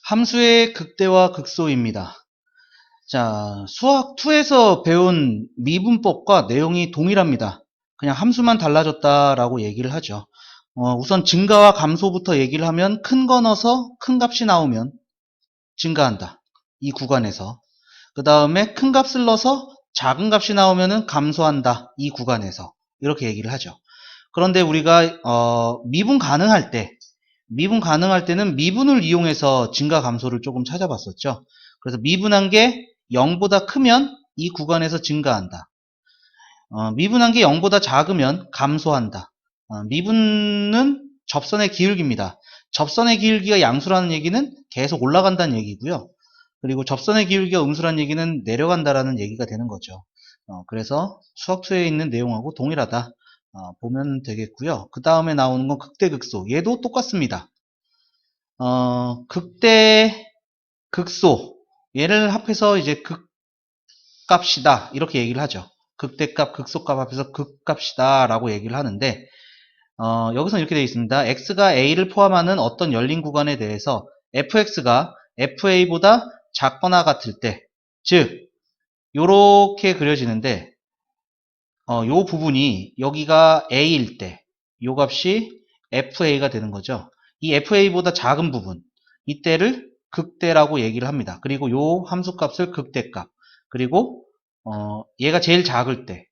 함수의 극대와 극소입니다. 자, 수학 2에서 배운 미분법과 내용이 동일합니다. 그냥 함수만 달라졌다라고 얘기를 하죠. 우선 증가와 감소부터 얘기를 하면 큰 거 넣어서 큰 값이 나오면 증가한다. 이 구간에서. 그 다음에 큰 값을 넣어서 작은 값이 나오면 감소한다. 이 구간에서. 이렇게 얘기를 하죠. 그런데 우리가 미분 가능할 때는 미분을 이용해서 증가 감소를 조금 찾아봤었죠. 그래서 미분한 게 0보다 크면 이 구간에서 증가한다. 미분한 게 0보다 작으면 감소한다. 미분은 접선의 기울기입니다. 접선의 기울기가 양수라는 얘기는 계속 올라간다는 얘기고요. 그리고 접선의 기울기가 음수라는 얘기는 내려간다라는 얘기가 되는 거죠. 그래서 수학2에 있는 내용하고 동일하다. 보면 되겠고요. 그 다음에 나오는 건 극대극소. 얘도 똑같습니다. 극대, 극소. 얘를 합해서 이제 극값이다. 이렇게 얘기를 하죠. 극대값, 극소값 합해서 극값이다. 라고 얘기를 하는데, 여기서 이렇게 되어 있습니다. x가 a를 포함하는 어떤 열린 구간에 대해서 fx가 fa보다 작거나 같을 때, 즉, 요렇게 그려지는데, 요 부분이 여기가 a일 때, 요 값이 fa가 되는 거죠. 이 fa보다 작은 부분, 이때를 극대라고 얘기를 합니다. 그리고 요 함수값을 극대값, 그리고 얘가 제일 작을 때,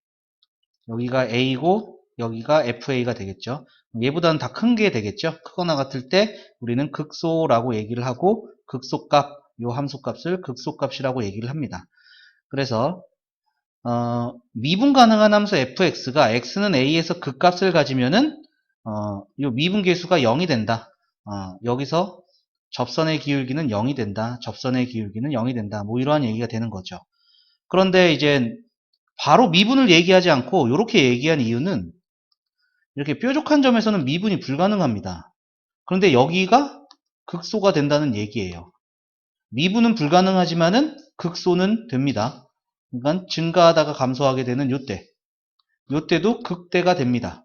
여기가 a고 여기가 fa가 되겠죠. 얘보다는 다 큰 게 되겠죠. 크거나 같을 때 우리는 극소라고 얘기를 하고, 극소값, 요 함수값을 극소값이라고 얘기를 합니다. 그래서 미분 가능한 함수 fx가 x는 a에서 극값을 가지면은 요 미분 계수가 0이 된다. 여기서 접선의 기울기는 0이 된다. 접선의 기울기는 0이 된다. 뭐 이러한 얘기가 되는 거죠. 그런데 이제 바로 미분을 얘기하지 않고 이렇게 얘기한 이유는, 이렇게 뾰족한 점에서는 미분이 불가능합니다. 그런데 여기가 극소가 된다는 얘기예요. 미분은 불가능하지만은 극소는 됩니다. 그러니까 증가하다가 감소하게 되는 요때도 극대가 됩니다.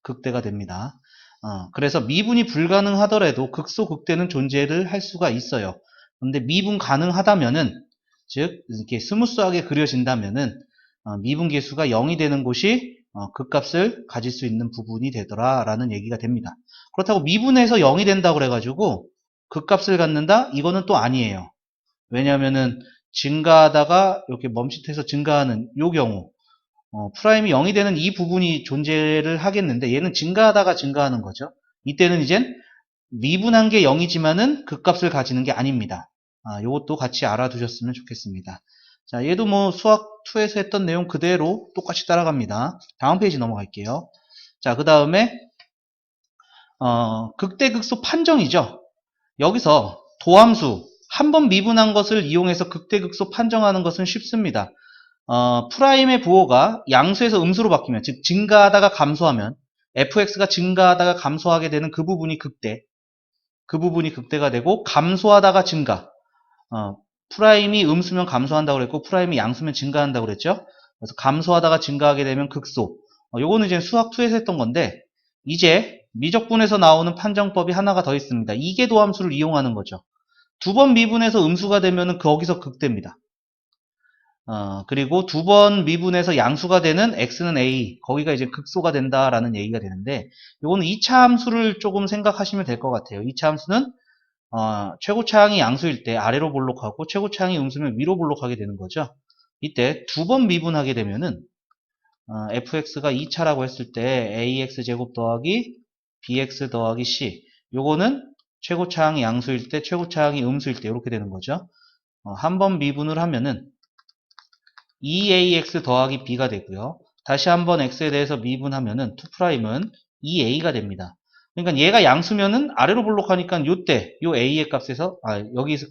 극대가 됩니다. 그래서 미분이 불가능하더라도 극소, 극대는 존재를 할 수가 있어요. 그런데 미분 가능하다면은, 즉 이렇게 스무스하게 그려진다면은 미분 계수가 0이 되는 곳이 극값을 가질 수 있는 부분이 되더라 라는 얘기가 됩니다. 그렇다고 미분에서 0이 된다고 그래가지고 극값을 갖는다? 이거는 또 아니에요. 왜냐하면은 증가하다가 이렇게 멈칫해서 증가하는 요 경우, 프라임이 0이 되는 이 부분이 존재를 하겠는데, 얘는 증가하다가 증가하는 거죠. 이때는 이젠 미분한 게 0이지만은 극값을 가지는 게 아닙니다. 요것도 같이 알아두셨으면 좋겠습니다. 자, 얘도 뭐 수학 2에서 했던 내용 그대로 똑같이 따라갑니다. 다음 페이지 넘어갈게요. 자, 그 다음에 극대극소 판정이죠. 여기서 도함수 한 번 미분한 것을 이용해서 극대극소 판정하는 것은 쉽습니다. 프라임의 부호가 양수에서 음수로 바뀌면, 즉 증가하다가 감소하면, fx가 증가하다가 감소하게 되는 그 부분이 극대, 그 부분이 극대가 되고, 감소하다가 증가, 프라임이 음수면 감소한다고 그랬고 프라임이 양수면 증가한다고 그랬죠. 그래서 감소하다가 증가하게 되면 극소. 요거는 이제 수학 2에서 했던 건데, 이제 미적분에서 나오는 판정법이 하나가 더 있습니다. 이계도함수를 이용하는 거죠. 두 번 미분해서 음수가 되면은 거기서 극대입니다. 그리고 두 번 미분해서 양수가 되는 x는 a, 거기가 이제 극소가 된다라는 얘기가 되는데, 요거는 2차 함수를 조금 생각하시면 될 것 같아요. 2차 함수는 최고차항이 양수일 때 아래로 볼록하고 최고차항이 음수면 위로 볼록하게 되는 거죠. 이때 두 번 미분하게 되면은 fx가 2차라고 했을 때 ax제곱 더하기 bx 더하기 c, 요거는 최고차항이 양수일 때 최고차항이 음수일 때 이렇게 되는 거죠. 한 번 미분을 하면은 2ax 더하기 b가 되고요. 다시 한번 x에 대해서 미분하면은 2'은 2a가 됩니다. 그러니까 얘가 양수면은 아래로 볼록하니까 요때 요 a의 값에서 여기서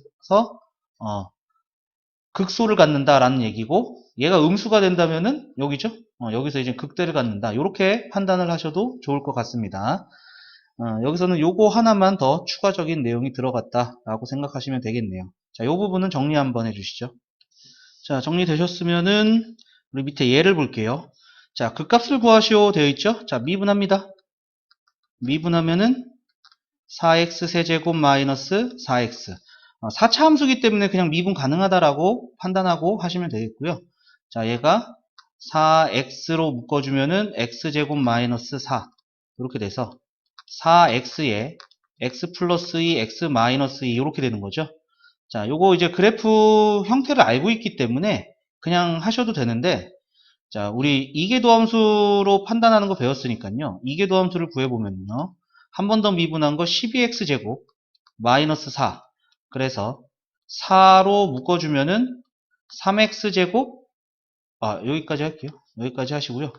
극소를 갖는다라는 얘기고, 얘가 음수가 된다면은 여기죠. 여기서 이제 극대를 갖는다. 이렇게 판단을 하셔도 좋을 것 같습니다. 여기서는 요거 하나만 더 추가적인 내용이 들어갔다라고 생각하시면 되겠네요. 자, 요 부분은 정리 한번 해주시죠. 자, 정리되셨으면은 우리 밑에 예를 볼게요. 자, 극값을 구하시오 되어 있죠. 자, 미분합니다. 미분하면은 4x 세제곱 마이너스 4x. 4차 함수기 때문에 그냥 미분 가능하다라고 판단하고 하시면 되겠고요. 자, 얘가 4x로 묶어주면은 x제곱 마이너스 4. 이렇게 돼서 4x에 x 플러스 2, x 마이너스 2 이렇게 되는 거죠. 자, 요거 이제 그래프 형태를 알고 있기 때문에 그냥 하셔도 되는데, 자, 우리 이계도함수로 판단하는 거 배웠으니까요. 이계도함수를 구해보면요. 한 번 더 미분한 거 12x제곱 마이너스 4. 그래서 4로 묶어주면은 3x제곱, 여기까지 할게요. 여기까지 하시고요.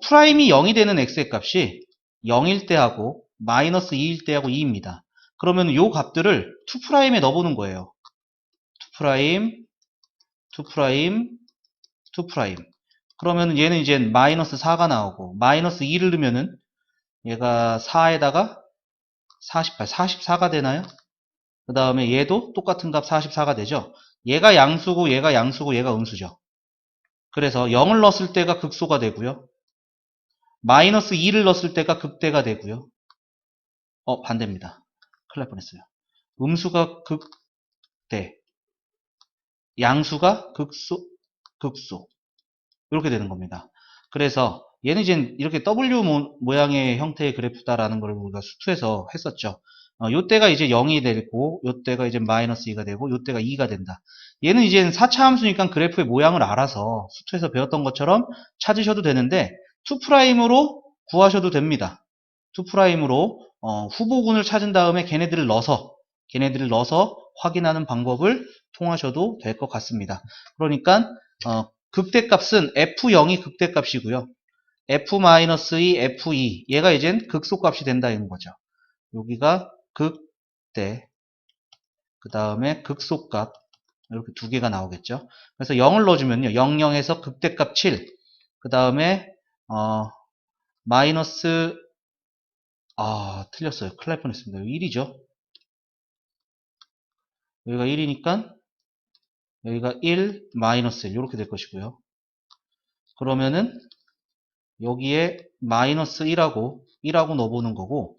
프라임이 0이 되는 x의 값이 0일 때하고 마이너스 2일 때하고 2입니다. 그러면 요 값들을 2'에 넣어보는 거예요. 2', 2', 2'. 그러면 얘는 이제 마이너스 4가 나오고, 마이너스 2를 넣으면은 얘가 4에다가 48, 44가 되나요? 그 다음에 얘도 똑같은 값 44가 되죠. 얘가 양수고 얘가 양수고 얘가 음수죠. 그래서 0을 넣었을 때가 극소가 되고요. 마이너스 2를 넣었을 때가 극대가 되고요. 반대입니다. 큰일 날 뻔했어요. 음수가 극대, 양수가 극소. 이렇게 되는 겁니다. 그래서 얘는 이제 이렇게 W 모양의 형태의 그래프다라는 걸 우리가 수투에서 했었죠. 요때가 이제 0이 되고, 요때가 이제 마이너스 2가 되고, 요때가 2가 된다. 얘는 이제 4차 함수니까 그래프의 모양을 알아서 수투에서 배웠던 것처럼 찾으셔도 되는데, 2'으로 구하셔도 됩니다. 2'으로 후보군을 찾은 다음에 걔네들을 넣어서 확인하는 방법을 통하셔도 될 것 같습니다. 그러니까 극대값은 F0이 극대값이고요. F-2, F2 얘가 이젠 극소값이 된다 이런 거죠. 여기가 극대, 그 다음에 극소값 이렇게 두 개가 나오겠죠. 그래서 0을 넣어주면요. 0, 0에서 극대값 7, 그 다음에 마이너스 틀렸어요. 큰일 날 뻔했습니다. 1이죠. 여기가 1이니까 여기가 1, 마이너스 1 이렇게 될 것이고요. 그러면은 여기에 마이너스 1하고 넣어보는 거고,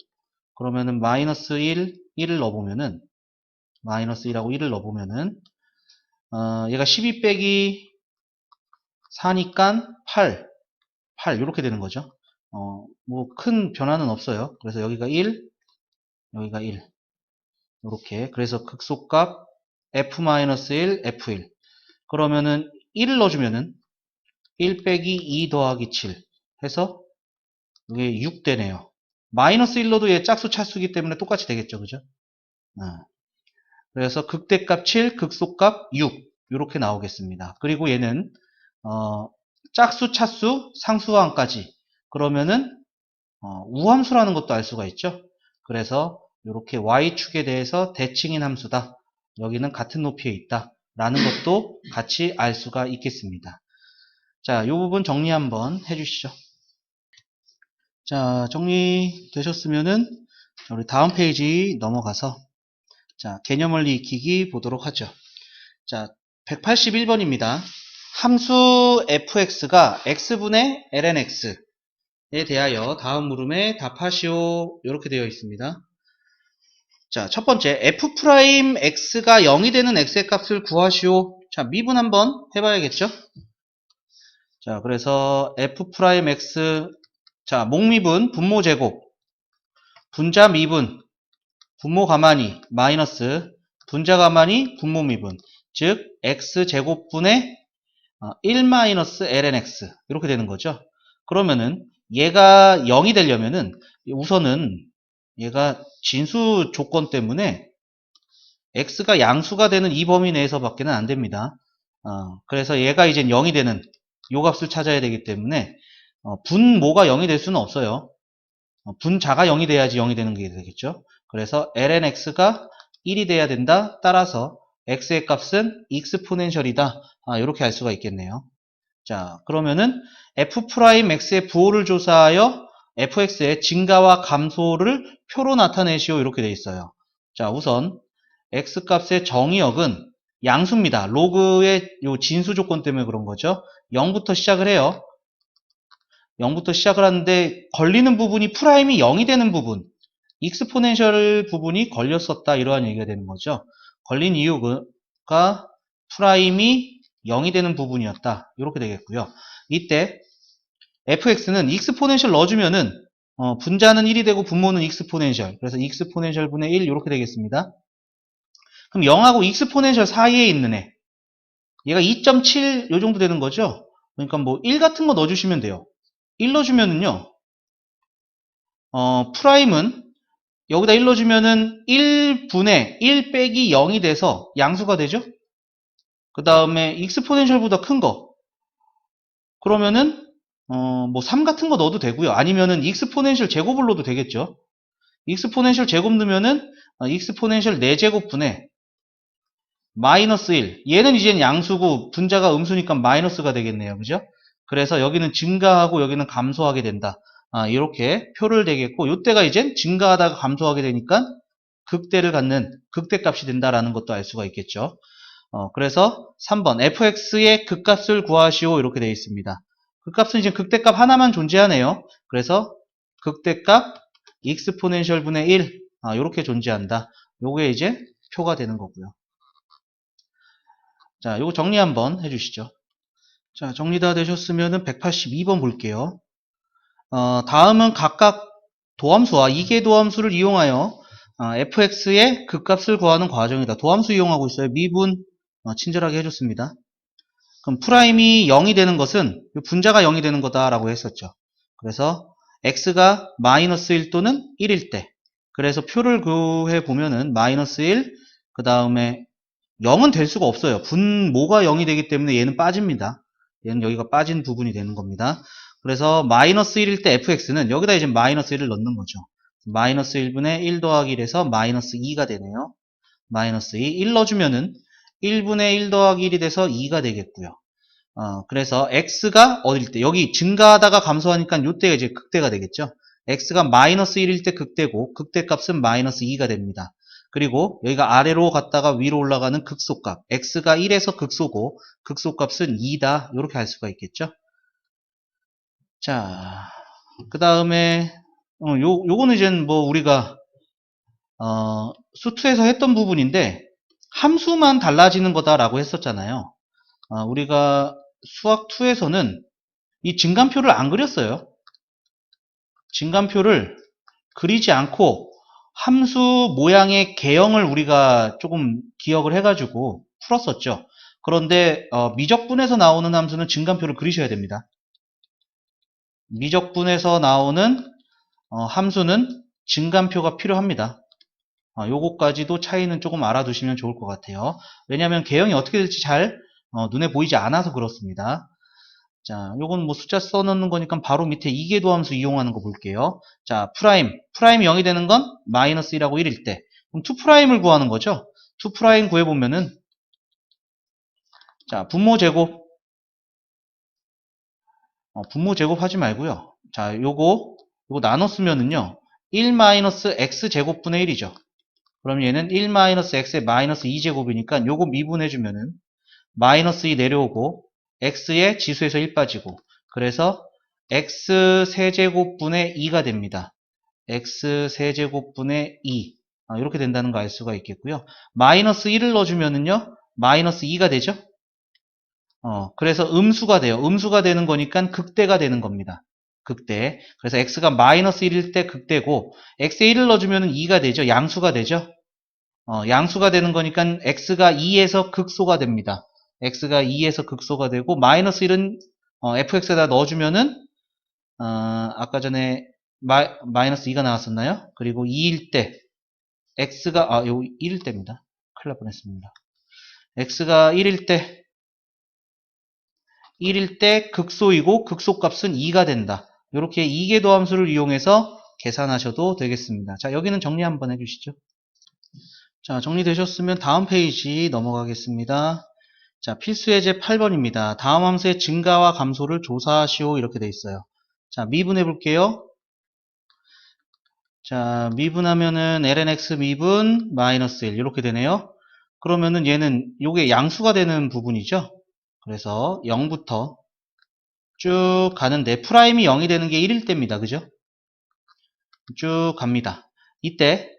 그러면은 마이너스 1, 1을 넣어보면은 마이너스 1하고 1을 넣어보면은 얘가 12 빼기 4니까 8 이렇게 되는 거죠. 뭐 큰 변화는 없어요. 그래서 여기가 1, 여기가 1 이렇게. 그래서 극소값 F-1, F1. 그러면은 1을 넣어주면은 1 빼기 2 더하기 7 해서 이게 6 되네요. 마이너스 1로도 얘 짝수 차수이기 때문에 똑같이 되겠죠. 그죠? 그래서 극대값 7, 극소값 6 이렇게 나오겠습니다. 그리고 얘는 짝수, 차수, 상수항까지 그러면은 우함수라는 것도 알 수가 있죠. 그래서 이렇게 y축에 대해서 대칭인 함수다. 여기는 같은 높이에 있다. 라는 것도 같이 알 수가 있겠습니다. 자, 이 부분 정리 한번 해주시죠. 자, 정리되셨으면은 우리 다음 페이지 넘어가서 자, 개념원리 익히기 보도록 하죠. 자, 181번입니다. 함수 fx가 x분의 lnx에 대하여 다음 물음에 답하시오. 이렇게 되어 있습니다. 자, 첫 번째 f'x가 0이 되는 x의 값을 구하시오. 자, 미분 한번 해봐야겠죠? 자, 그래서 f'x, 자, 몽미분, 분모 제곱, 분자 미분, 분모 가만히, 마이너스, 분자 가만히, 분모 미분. 즉, x제곱분의 1-lnx. 이렇게 되는 거죠. 그러면은, 얘가 0이 되려면은, 우선은, 얘가 진수 조건 때문에, x가 양수가 되는 이 범위 내에서밖에는 안 됩니다. 그래서 얘가 이제 0이 되는 요 값을 찾아야 되기 때문에 분모가 0이 될 수는 없어요. 분자가 0이 돼야지 0이 되는 게 되겠죠. 그래서 lnx가 1이 돼야 된다. 따라서 x의 값은 익스포넨셜이다. 이렇게 알 수가 있겠네요. 자, 그러면은 f'x의 부호를 조사하여 fx의 증가와 감소를 표로 나타내시오. 이렇게 돼 있어요. 자, 우선 x값의 정의역은 양수입니다. 로그의 요 진수 조건 때문에 그런 거죠. 0부터 시작을 해요. 0부터 시작을 하는데 걸리는 부분이 프라임이 0이 되는 부분, 익스포넨셜 부분이 걸렸었다 이러한 얘기가 되는 거죠. 걸린 이유가 프라임이 0이 되는 부분이었다 이렇게 되겠고요. 이때 fx는 익스포넨셜 넣어주면은 분자는 1이 되고 분모는 익스포넨셜, 그래서 익스포넨셜 분의 1 이렇게 되겠습니다. 그럼 0하고 익스포넨셜 사이에 있는 애, 얘가 2.7 요 정도 되는 거죠. 그러니까 뭐 1 같은 거 넣어주시면 돼요. 1 넣어주면은요, 프라임은 여기다 1 넣어주면은 1분의 1 빼기 0이 돼서 양수가 되죠. 그 다음에 익스포넨셜보다 큰 거, 그러면은 뭐 3 같은 거 넣어도 되고요. 아니면은 익스포넨셜 제곱을 넣어도 되겠죠. 익스포넨셜 제곱 넣으면은 익스포넨셜 4제곱분의 마이너스 1. 얘는 이제는 양수고 분자가 음수니까 마이너스가 되겠네요. 그죠? 그래서 여기는 증가하고 여기는 감소하게 된다. 이렇게 표를 되겠고, 요때가 이젠 증가하다가 감소하게 되니까 극대를 갖는 극대값이 된다라는 것도 알 수가 있겠죠. 그래서 3번 fx의 극값을 구하시오 이렇게 되어 있습니다. 극값은 이제 극대값 하나만 존재하네요. 그래서 극대값 익스포넨셜 분의 1 이렇게 존재한다. 요게 이제 표가 되는 거고요. 자, 요거 정리 한번 해주시죠. 자, 정리 다 되셨으면은 182번 볼게요. 다음은 각각 도함수와 이계도함수를 이용하여 fx의 극값을 구하는 과정이다. 도함수 이용하고 있어요. 미분 친절하게 해줬습니다. 그럼 프라임이 0이 되는 것은 분자가 0이 되는 거다라고 했었죠. 그래서 x가 마이너스 1 또는 1일 때, 그래서 표를 구해 보면은 마이너스 1, 그 다음에 0은 될 수가 없어요. 분모가 0이 되기 때문에 얘는 빠집니다. 얘는 여기가 빠진 부분이 되는 겁니다. 그래서 마이너스 1일 때 fx는 여기다 이제 마이너스 1을 넣는 거죠. 마이너스 1분의 1 더하기 1에서 마이너스 2가 되네요. 마이너스 2, 1 넣어주면은 1분의 1 더하기 1이 돼서 2가 되겠고요. 그래서 x가 어딜 때, 여기 증가하다가 감소하니까 요때가 이제 극대가 되겠죠. x가 마이너스 1일 때 극대고, 극대값은 마이너스 2가 됩니다. 그리고 여기가 아래로 갔다가 위로 올라가는 극소값, x가 1에서 극소고 극소값은 2다 이렇게 할 수가 있겠죠. 자, 그 다음에 요거는 이제 뭐 우리가 수투에서 했던 부분인데 함수만 달라지는 거다라고 했었잖아요. 우리가 수학 2에서는 이 증감표를 안 그렸어요. 증감표를 그리지 않고 함수 모양의 개형을 우리가 조금 기억을 해가지고 풀었었죠. 그런데 미적분에서 나오는 함수는 증감표를 그리셔야 됩니다. 미적분에서 나오는 함수는 증감표가 필요합니다. 요거까지도 차이는 조금 알아두시면 좋을 것 같아요. 왜냐하면 개형이 어떻게 될지 잘 눈에 보이지 않아서 그렇습니다. 자, 요건 뭐 숫자 써놓는 거니까 바로 밑에 이계도함수 이용하는 거 볼게요. 자, 프라임이 0이 되는 건 마이너스 1하고 1일 때. 그럼 2'을 구하는 거죠. 2' 구해보면은, 자, 분모 제곱 하지 말고요. 자, 요거 나눠 쓰면은요, 1 마이너스 x 제곱분의 1이죠. 그럼 얘는 1 마이너스 x의 마이너스 2제곱이니까 요거 미분해주면은 마이너스 2 내려오고 x의 지수에서 1 빠지고, 그래서 x 세제곱분의 2가 됩니다. x 세제곱분의 2 이렇게 된다는 거 알 수가 있겠고요. 마이너스 1을 넣어주면은요 마이너스 2가 되죠. 그래서 음수가 돼요. 음수가 되는 거니까 극대가 되는 겁니다. 극대. 그래서 x가 마이너스 1일 때 극대고, x에 1을 넣어주면 2가 되죠. 양수가 되죠. 양수가 되는 거니까 x가 2에서 극소가 됩니다. x가 2에서 극소가 되고, 마이너스 1은 fx에다 넣어주면은 아까 전에 마이너스 2가 나왔었나요? 그리고 2일 때 x가 요 1일 때입니다. 큰일 날 뻔했습니다. x가 1일 때 극소이고 극소값은 2가 된다. 이렇게 이계도함수를 이용해서 계산하셔도 되겠습니다. 자, 여기는 정리 한번 해주시죠. 자, 정리되셨으면 다음 페이지 넘어가겠습니다. 자, 필수예제 8번입니다. 다음 함수의 증가와 감소를 조사하시오 이렇게 돼 있어요. 자, 미분해 볼게요. 자, 미분하면은 lnx 미분 마이너스 1 이렇게 되네요. 그러면은 얘는 요게 양수가 되는 부분이죠. 그래서 0부터 쭉 가는데 프라임이 0이 되는 게 1일 때입니다. 그죠? 쭉 갑니다. 이때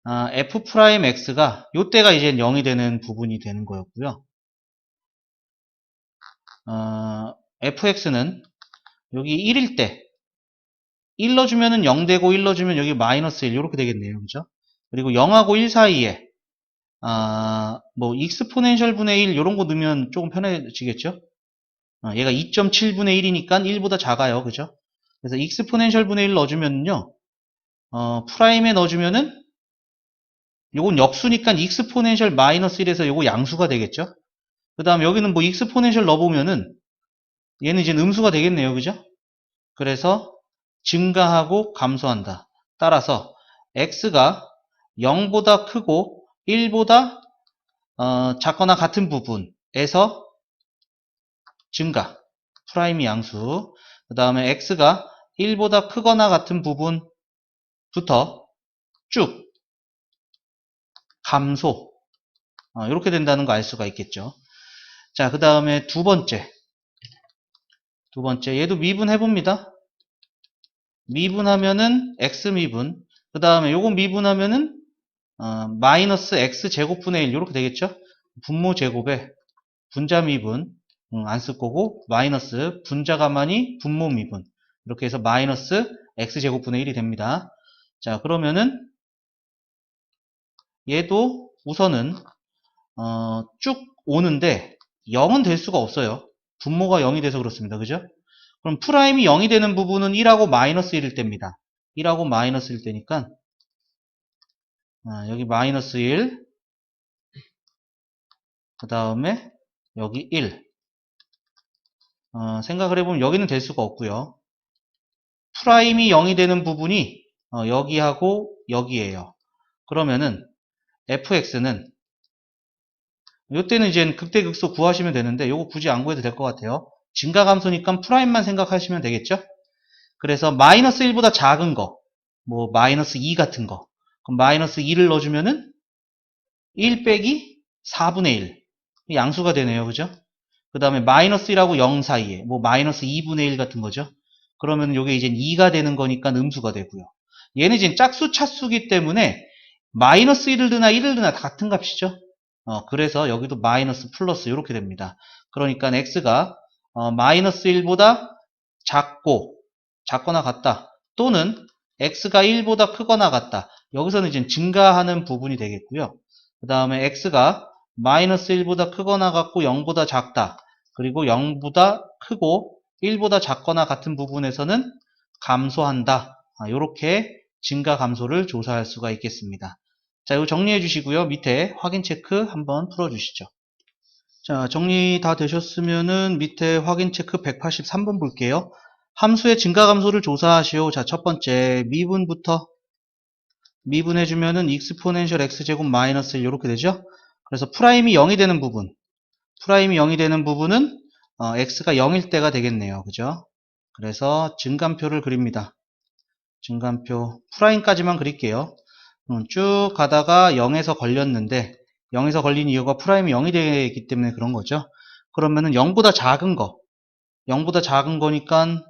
f 프라임 x가 요때가 이제 0이 되는 부분이 되는 거였고요. fx는 여기 1일 때 1 넣어주면은 0 되고 1 넣어주면 여기 마이너스 1 이렇게 되겠네요. 그죠? 그리고 0하고 1 사이에 뭐 익스포넨셜 분의 1 이런 거 넣으면 조금 편해지겠죠? 얘가 2.7분의 1이니까 1보다 작아요. 그죠? 그래서 익스포넨셜 분의 1 넣어주면요. 프라임에 넣어주면은 요건 역수니까 익스포넨셜 마이너스 1에서 요거 양수가 되겠죠? 그 다음 여기는 뭐 익스포넨셜 넣어보면은 얘는 이제 음수가 되겠네요. 그죠? 그래서 증가하고 감소한다. 따라서 x가 0보다 크고 1보다 작거나 같은 부분에서 증가, 프라임이 양수. 그 다음에 x가 1보다 크거나 같은 부분부터 쭉 감소. 이렇게 된다는 거 알 수가 있겠죠. 자, 그 다음에 두 번째, 얘도 미분해봅니다. 미분하면은 x 미분. 그 다음에 요거 미분하면은 마이너스 x 제곱분의 1 이렇게 되겠죠. 분모 제곱에 분자 미분 안 쓸 거고 마이너스 분자 가만히 분모 미분 이렇게 해서 마이너스 x 제곱분의 1이 됩니다. 자, 그러면은 얘도 우선은 쭉 오는데 0은 될 수가 없어요. 분모가 0이 돼서 그렇습니다. 그죠? 그럼 프라임이 0이 되는 부분은 1하고 마이너스 1일 때입니다. 1하고 마이너스 1일 때니까 여기 마이너스 1, 그 다음에 여기 1. 생각을 해보면 여기는 될 수가 없고요. 프라임이 0이 되는 부분이 여기하고 여기에요. 그러면은 fx는 이때는 이제 극대극소 구하시면 되는데 요거 굳이 안 구해도 될 것 같아요. 증가감소니까 프라임만 생각하시면 되겠죠? 그래서 마이너스 1보다 작은 거, 뭐 마이너스 2 같은 거, 그럼 마이너스 2를 넣어주면은 1 빼기 4분의 1 양수가 되네요. 그죠? 그 다음에 마이너스 1하고 0 사이에 뭐 마이너스 2분의 1 같은 거죠. 그러면 이게 이제 2가 되는 거니까 음수가 되고요. 얘는 이제 짝수 차수기 때문에 마이너스 1을 드나 1을 드나 다 같은 값이죠. 그래서 여기도 마이너스 플러스 이렇게 됩니다. 그러니까 x가 마이너스 1보다 작거나 같다. 또는 x가 1보다 크거나 같다. 여기서는 이제 증가하는 부분이 되겠고요. 그 다음에 x가 마이너스 1보다 크거나 같고 0보다 작다. 그리고 0보다 크고 1보다 작거나 같은 부분에서는 감소한다. 이렇게 증가 감소를 조사할 수가 있겠습니다. 자, 이거 정리해 주시고요. 밑에 확인 체크 한번 풀어 주시죠. 자, 정리 다 되셨으면은 밑에 확인 체크 183번 볼게요. 함수의 증가 감소를 조사하시오. 자, 첫 번째 미분부터 미분해주면은 익스포넨셜 x제곱 마이너스 1 이렇게 되죠. 그래서 프라임이 0이 되는 부분은 x가 0일 때가 되겠네요. 그죠? 그래서 증감표를 그립니다. 증감표 프라임까지만 그릴게요. 쭉 가다가 0에서 걸렸는데 0에서 걸린 이유가 프라임이 0이 되기 때문에 그런 거죠. 그러면은 0보다 작은 거 0보다 작은 거니까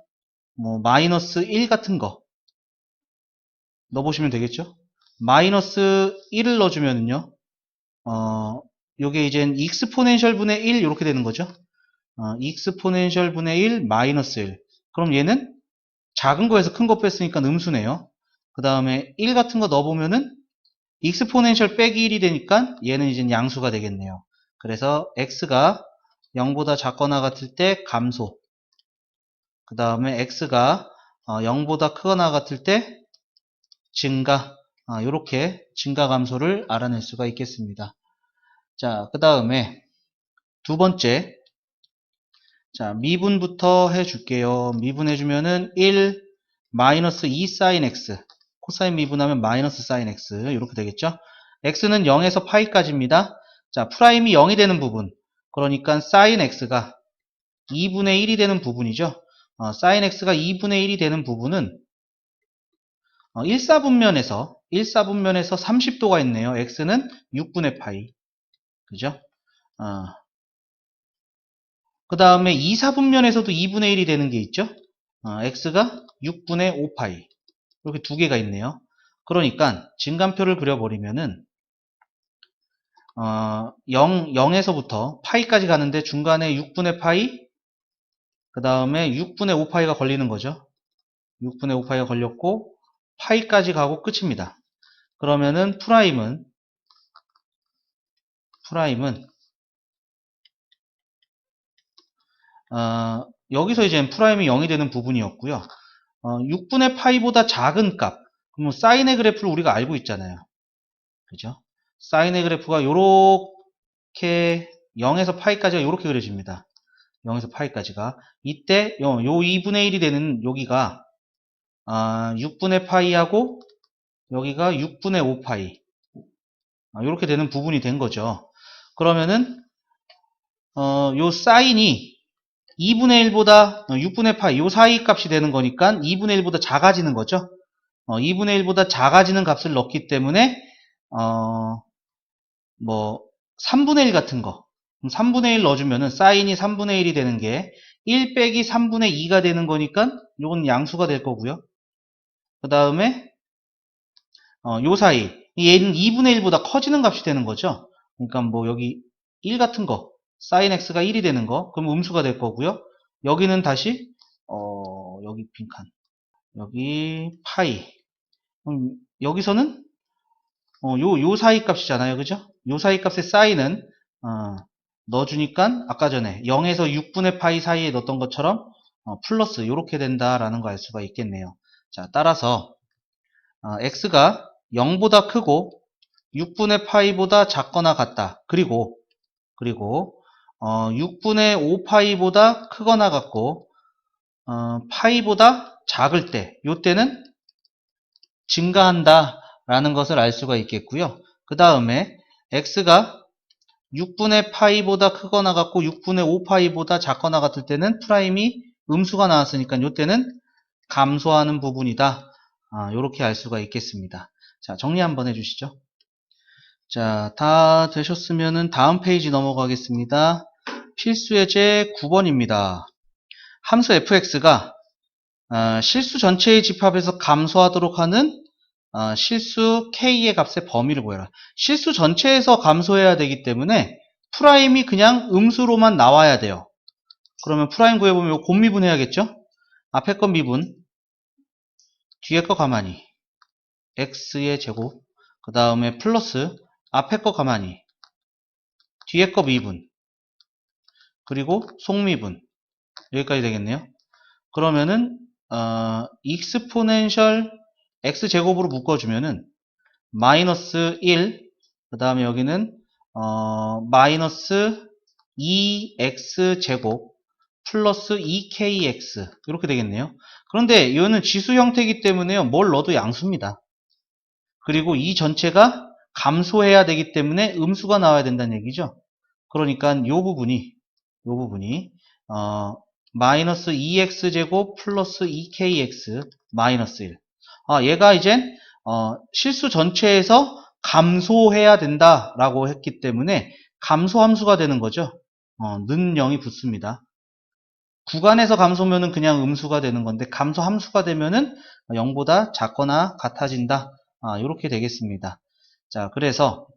뭐 마이너스 1 같은 거 넣어보시면 되겠죠. 마이너스 1을 넣어주면은요 요게 이제 익스포넨셜 분의 1 이렇게 되는 거죠. 익스포넨셜 분의 1 마이너스 1. 그럼 얘는 작은 거에서 큰 거 뺐으니까 음수네요. 그 다음에 1 같은 거 넣어보면은 익스포넨셜 빼기 1이 되니까 얘는 이제 양수가 되겠네요. 그래서 x가 0보다 작거나 같을 때 감소. 그 다음에 x가 0보다 크거나 같을 때 증가. 이렇게 증가 감소를 알아낼 수가 있겠습니다. 자, 그 다음에 두 번째. 자, 미분부터 해줄게요. 미분해주면은 1 마이너스 2 사인 x. 코사인 미분하면 마이너스 사인 x. 이렇게 되겠죠? x는 0에서 파이까지입니다. 자, 프라임이 0이 되는 부분. 그러니까 사인 x가 2분의 1이 되는 부분이죠. 사인 x가 2분의 1이 되는 부분은 1사분면에서 30도가 있네요. x는 6분의 파이. 그죠? 그 다음에 2, 4분면에서도 2분의 1이 되는 게 있죠. x가 6분의 5파이. 이렇게 두 개가 있네요. 그러니까 증간표를 그려버리면은 0에서부터 파이까지 가는데 중간에 6분의 파이, 그 다음에 6분의 5파이가 걸리는 거죠. 6분의 5파이가 걸렸고 파이까지 가고 끝입니다. 그러면은 프라임은 여기서 이제 프라임이 0이 되는 부분이었고요. 6분의 파이보다 작은 값. 그러면 사인의 그래프를 우리가 알고 있잖아요. 그죠? 사인의 그래프가 요렇게 0에서 파이까지가 요렇게 그려집니다. 0에서 파이까지가. 이때 요 2분의 1이 되는 여기가 6분의 파이하고 여기가 6분의 5파이. 요렇게 되는 부분이 된 거죠. 그러면은 요 사인이 2분의 1보다 6분의 파이 요 사이 값이 되는 거니까 2분의 1보다 작아지는 거죠. 2분의 1보다 작아지는 값을 넣기 때문에 뭐 3분의 1 같은 거 3분의 1 넣어주면은 사인이 3분의 1이 되는 게 1 빼기 3분의 2가 되는 거니까 요건 양수가 될 거고요. 그 다음에 요 사이 얘는 2분의 1보다 커지는 값이 되는 거죠. 그러니까 뭐 여기 1 같은 거 sin x가 1이 되는 거 그럼 음수가 될 거고요. 여기는 다시 여기 빈칸 여기 파이 여기서는 요 사이 값이잖아요. 그죠? 요 사이 값의 사인은 넣어주니까 아까 전에 0에서 6분의 파이 사이에 넣었던 것처럼 플러스 이렇게 된다라는 거 알 수가 있겠네요. 자, 따라서 x가 0보다 크고 6분의 파이보다 작거나 같다. 그리고 6분의 5파이보다 크거나 같고 파이보다 작을 때 요때는 증가한다 라는 것을 알 수가 있겠고요. 그 다음에 x가 6분의 파이보다 크거나 같고 6분의 5파이보다 작거나 같을 때는 프라임이 음수가 나왔으니까 요때는 감소하는 부분이다. 이렇게 알 수가 있겠습니다. 자, 정리 한번 해주시죠. 자, 다 되셨으면은 다음 페이지 넘어가겠습니다. 필수 예제 9번입니다. 함수 fx가 실수 전체의 집합에서 감소하도록 하는 실수 k의 값의 범위를 구해라. 실수 전체에서 감소해야 되기 때문에 프라임이 그냥 음수로만 나와야 돼요. 그러면 프라임 구해보면 이거 곱미분 해야겠죠? 앞에 건 미분, 뒤에 거 가만히 x의 제곱, 그 다음에 플러스 앞에 거 가만히 뒤에 거 미분, 그리고 속미분 여기까지 되겠네요. 그러면은 익스포넨셜 x제곱으로 묶어주면은 마이너스 1, 그 다음에 여기는 마이너스 2x제곱 플러스 2kx 이렇게 되겠네요. 그런데 이거는 지수 형태이기 때문에요. 뭘 넣어도 양수입니다. 그리고 이 전체가 감소해야 되기 때문에 음수가 나와야 된다는 얘기죠. 그러니까 이 부분이 마이너스 2x제곱 플러스 2kx 마이너스 1. 얘가 이젠 실수 전체에서 감소해야 된다라고 했기 때문에 감소함수가 되는 거죠. 는 0이 붙습니다. 구간에서 감소면은 그냥 음수가 되는 건데 감소함수가 되면은 0보다 작거나 같아진다. 이렇게 되겠습니다. 자, 그래서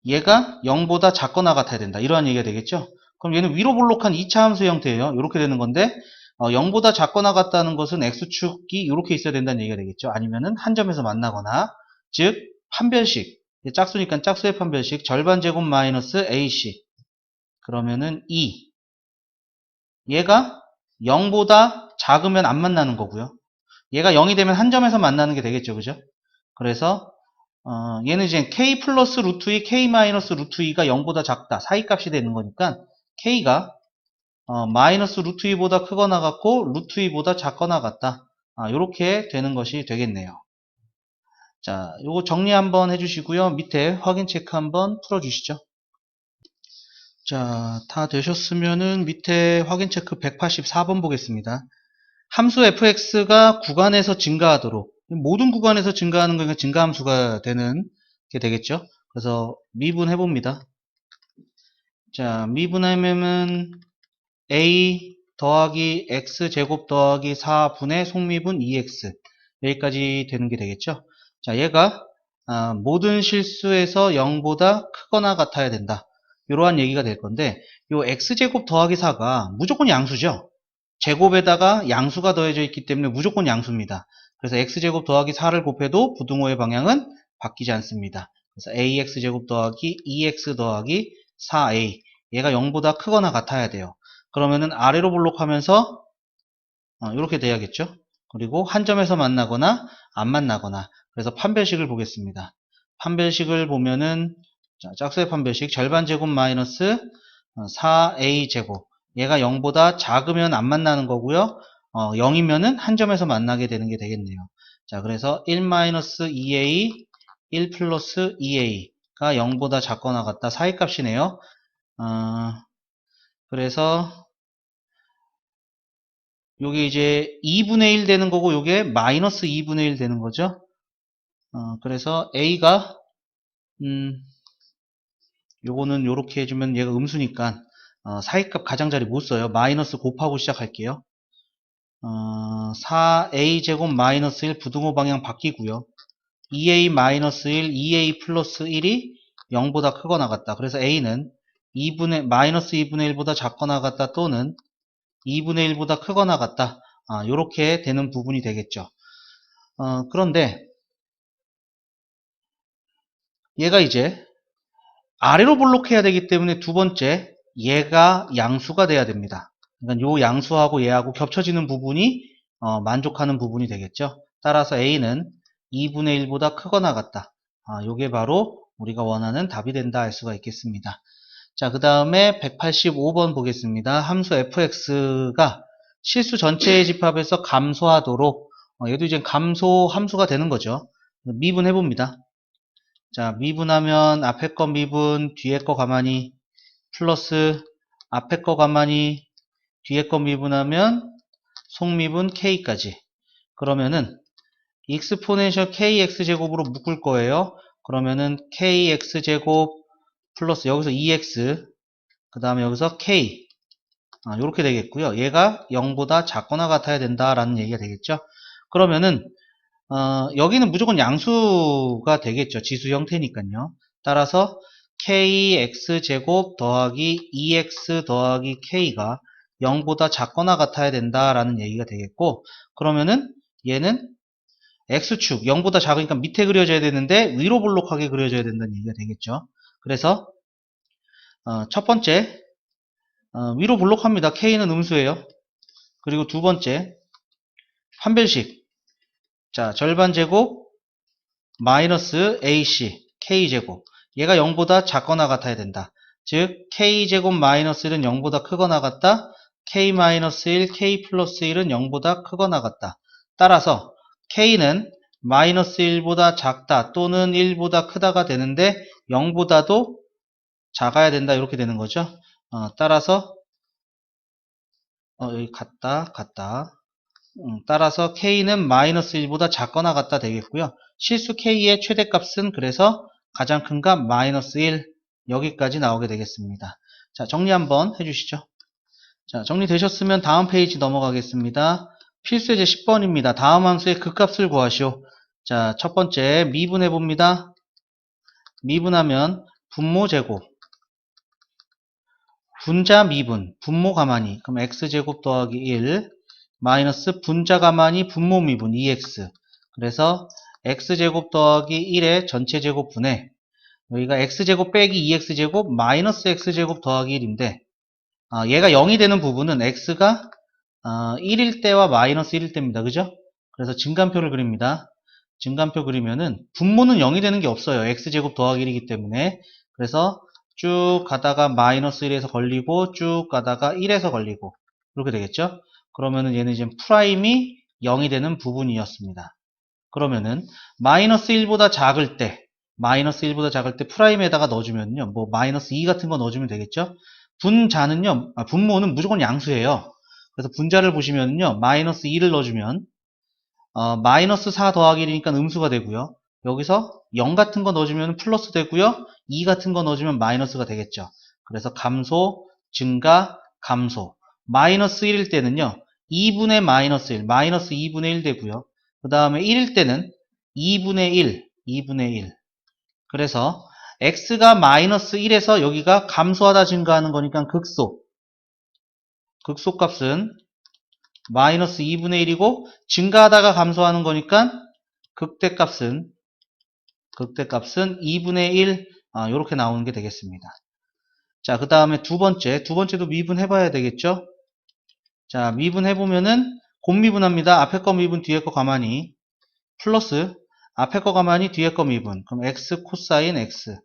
얘가 0보다 작거나 같아야 된다. 이러한 얘기가 되겠죠. 그럼 얘는 위로 볼록한 2차 함수 형태예요. 이렇게 되는 건데 0보다 작거나 같다는 것은 x축이 이렇게 있어야 된다는 얘기가 되겠죠. 아니면은 한 점에서 만나거나 즉 판별식 짝수니까 짝수의 판별식 절반 제곱 마이너스 ac 그러면은 2 얘가 0보다 작으면 안 만나는 거고요. 얘가 0이 되면 한 점에서 만나는 게 되겠죠. 그죠? 그래서 얘는 이제 k 플러스 루트 2, k 마이너스 루트 2가 0보다 작다. 사이 값이 되는 거니까 k가 마이너스 루트 2보다 크거나 같고 루트 2보다 작거나 같다. 이렇게 되는 것이 되겠네요. 자, 요거 정리 한번 해주시고요. 밑에 확인 체크 한번 풀어주시죠. 자, 다 되셨으면은 밑에 확인 체크 184번 보겠습니다. 함수 fx가 구간에서 증가하도록 모든 구간에서 증가하는 거니까 증가함수가 되는 게 되겠죠. 그래서 미분 해봅니다. 자, 미분하면은 a 더하기 x제곱 더하기 4분의 속미분 2x 여기까지 되는 게 되겠죠. 자, 얘가 모든 실수에서 0보다 크거나 같아야 된다. 이러한 얘기가 될 건데 요 x제곱 더하기 4가 무조건 양수죠. 제곱에다가 양수가 더해져 있기 때문에 무조건 양수입니다. 그래서 x제곱 더하기 4를 곱해도 부등호의 방향은 바뀌지 않습니다. 그래서 ax제곱 더하기 2x 더하기 4a 얘가 0보다 크거나 같아야 돼요. 그러면은 아래로 볼록하면서 이렇게 돼야겠죠. 그리고 한 점에서 만나거나 안 만나거나. 그래서 판별식을 보겠습니다. 판별식을 보면은 자, 짝수의 판별식 절반 제곱 마이너스 4a 제곱 얘가 0보다 작으면 안 만나는 거고요. 0이면은 한 점에서 만나게 되는 게 되겠네요. 자, 그래서 1 마이너스 2a 1 플러스 2a가 0보다 작거나 같다. 사이값이네요. 그래서 요게 이제 2분의 1 되는 거고 요게 마이너스 2분의 1 되는 거죠. 그래서 a가 요거는 요렇게 해주면 얘가 음수니까 사이값 가장자리 못 써요. 마이너스 곱하고 시작할게요. 4a 제곱 마이너스 1 부등호 방향 바뀌고요. 2a 마이너스 1, 2a 플러스 1이 0보다 크거나 같다. 그래서 a는 마이너스 2분의 1보다 작거나 같다 또는 2분의 1보다 크거나 같다. 요렇게 되는 부분이 되겠죠. 그런데 얘가 이제 아래로 볼록해야 되기 때문에 두 번째 얘가 양수가 돼야 됩니다. 그러니까 요 양수하고 얘하고 겹쳐지는 부분이 만족하는 부분이 되겠죠. 따라서 a는 2분의 1보다 크거나 같다. 요게 바로 우리가 원하는 답이 된다 할 수가 있겠습니다. 자, 그 다음에 185번 보겠습니다. 함수 fx가 실수 전체의 집합에서 감소하도록 얘도 이제 감소 함수가 되는 거죠. 미분해 봅니다. 자, 미분하면 앞에 거 미분, 뒤에 거 가만히 플러스 앞에 거 가만히 뒤에 거 미분하면 속미분 k까지. 그러면은 익스포넨셜 kx제곱으로 묶을 거예요. 그러면은 kx제곱 플러스 여기서 2x 그 다음에 여기서 k 이렇게 되겠고요. 얘가 0보다 작거나 같아야 된다라는 얘기가 되겠죠. 그러면은 여기는 무조건 양수가 되겠죠. 지수 형태니까요. 따라서 kx제곱 더하기 2x 더하기 k가 0보다 작거나 같아야 된다라는 얘기가 되겠고 그러면은 얘는 x축 0보다 작으니까 밑에 그려져야 되는데 위로 볼록하게 그려져야 된다는 얘기가 되겠죠. 그래서 첫 번째 위로 볼록합니다. k는 음수예요. 그리고 두 번째 판별식 자 절반 제곱 마이너스 ac k제곱 얘가 0보다 작거나 같아야 된다. 즉 k제곱 마이너스 1은 0보다 크거나 같다. k 마이너스 1 k 플러스 1은 0보다 크거나 같다. 따라서 k는 마이너스 1보다 작다 또는 1보다 크다가 되는데 0보다도 작아야 된다 이렇게 되는 거죠. 따라서 여기 같다. 따라서 k는 마이너스 1보다 작거나 같다 되겠고요. 실수 k의 최대값은 그래서 가장 큰 값 마이너스 1 여기까지 나오게 되겠습니다. 자, 정리 한번 해주시죠. 자, 정리되셨으면 다음 페이지 넘어가겠습니다. 필수예제 10번입니다. 다음 함수의 극값을 구하시오. 자, 첫 번째 미분해 봅니다. 미분하면 분모 제곱 분자 미분 분모 가만히 그럼 x제곱 더하기 1 마이너스 분자 가만히 분모 미분 2x 그래서 x제곱 더하기 1의 전체 제곱분에 여기가 x제곱 빼기 2x제곱 마이너스 x제곱 더하기 1인데 얘가 0이 되는 부분은 x가 1일 때와 마이너스 1일 때입니다. 그죠? 그래서 증간표를 그립니다. 증간표 그리면은 분모는 0이 되는 게 없어요. x제곱 더하기 1이기 때문에 그래서 쭉 가다가 마이너스 1에서 걸리고 쭉 가다가 1에서 걸리고 이렇게 되겠죠? 그러면은 얘는 이제 프라임이 0이 되는 부분이었습니다. 그러면은 마이너스 1보다 작을 때 프라임에다가 넣어주면요. 뭐 마이너스 2 같은 거 넣어주면 되겠죠? 분자는요. 분모는 무조건 양수예요. 그래서 분자를 보시면요. 마이너스 2를 넣어주면 마이너스 4 더하기 1이니까 음수가 되고요. 여기서 0 같은 거 넣어주면 플러스 되고요. 2 같은 거 넣어주면 마이너스가 되겠죠. 그래서 감소, 증가, 감소. 마이너스 1일 때는요. 2분의 마이너스 1, 마이너스 2분의 1 되고요. 그 다음에 1일 때는 2분의 1, 2분의 1. 그래서 x가 마이너스 1에서 여기가 감소하다 증가하는 거니까 극소. 극소값은 마이너스 2분의 1이고 증가하다가 감소하는 거니까 극대값은 2분의 1 이렇게 나오는 게 되겠습니다. 자, 그 다음에 두 번째도 미분해봐야 되겠죠? 자, 미분해보면은 곱미분합니다. 앞에 거 미분, 뒤에 거 가만히 플러스 앞에 거 가만히 뒤에 거 미분. 그럼 x 코사인 x.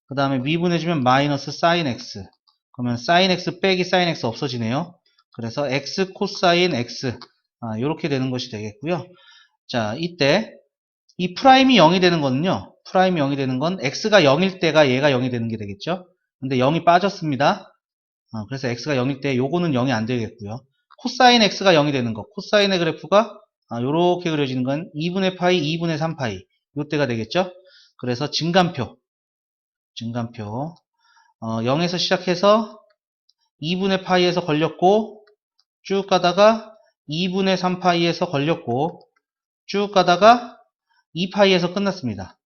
그 다음에 미분해주면 마이너스 사인 x. 그러면 사인 x 빼기 사인 x 없어지네요. 그래서 x 코사인 x 이렇게 되는 것이 되겠고요. 자, 이때 이 프라임이 0이 되는 거는요. 프라임이 0이 되는 건 x가 0일 때가 얘가 0이 되는 게 되겠죠. 근데 0이 빠졌습니다. 그래서 x가 0일 때 요거는 0이 안 되겠고요. 코사인 x가 0이 되는 거. 코사인의 그래프가 요렇게 그려지는 건 2분의 파이, 2분의 3파이 요때가 되겠죠. 그래서 증간표 0에서 시작해서 2분의 파이에서 걸렸고 쭉 가다가 2분의 3파이에서 걸렸고 쭉 가다가 2파이에서 끝났습니다.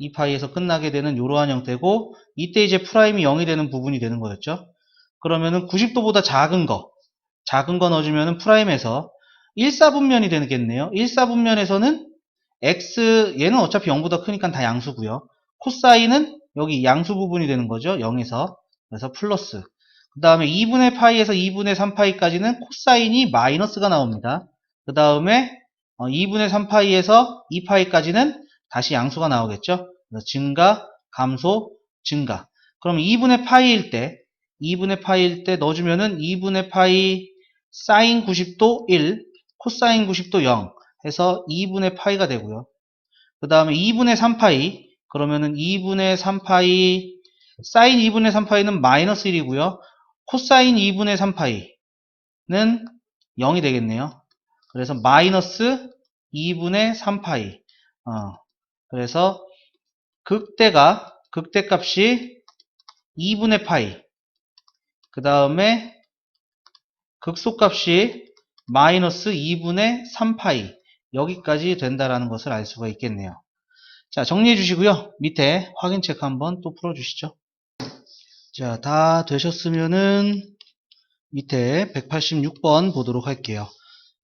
2파이에서 끝나게 되는 이러한 형태고 이때 이제 프라임이 0이 되는 부분이 되는 거였죠. 그러면은 90도보다 작은 거 넣어주면은 프라임에서 1사분면이 되겠네요. 1사분면에서는 x 얘는 어차피 0보다 크니까 다 양수고요. 코사인은 여기 양수 부분이 되는 거죠. 0에서 그래서 플러스. 그 다음에 2분의 파이에서 2분의 3파이까지는 코사인이 마이너스가 나옵니다. 그 다음에 2분의 3파이에서 2파이까지는 다시 양수가 나오겠죠. 그래서 증가, 감소, 증가. 그럼 2분의 파이일 때 넣어주면은 2분의 파이 사인 90도 1, 코사인 90도 0 해서 2분의 파이가 되고요. 그 다음에 2분의 3파이 그러면은 2분의 3파이 사인 2분의 3파이는 마이너스 1이고요. 코사인 2분의 3파이는 0이 되겠네요. 그래서 마이너스 2분의 3파이 그래서 극대값이 2분의 파이 그 다음에 극소값이 마이너스 2분의 3파이 여기까지 된다라는 것을 알 수가 있겠네요. 자, 정리해 주시고요. 밑에 확인 체크 한번 또 풀어 주시죠. 자, 다 되셨으면은 밑에 186번 보도록 할게요.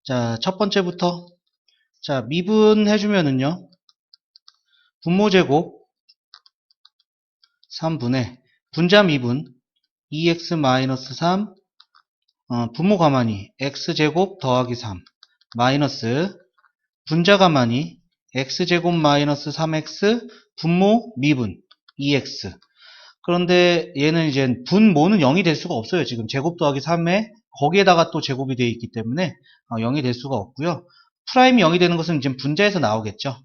자, 첫 번째부터 자, 미분해 주면은요. 분모제곱 3분의 분자 미분 2x-3 분모 가만히 x제곱 더하기 3 마이너스 분자 가만히 x제곱 마이너스 3x 분모 미분 2x 그런데 얘는 이제 분모는 0이 될 수가 없어요. 지금 제곱 더하기 3에 거기에다가 또 제곱이 되어 있기 때문에 0이 될 수가 없고요. 프라임이 0이 되는 것은 이제 분자에서 나오겠죠.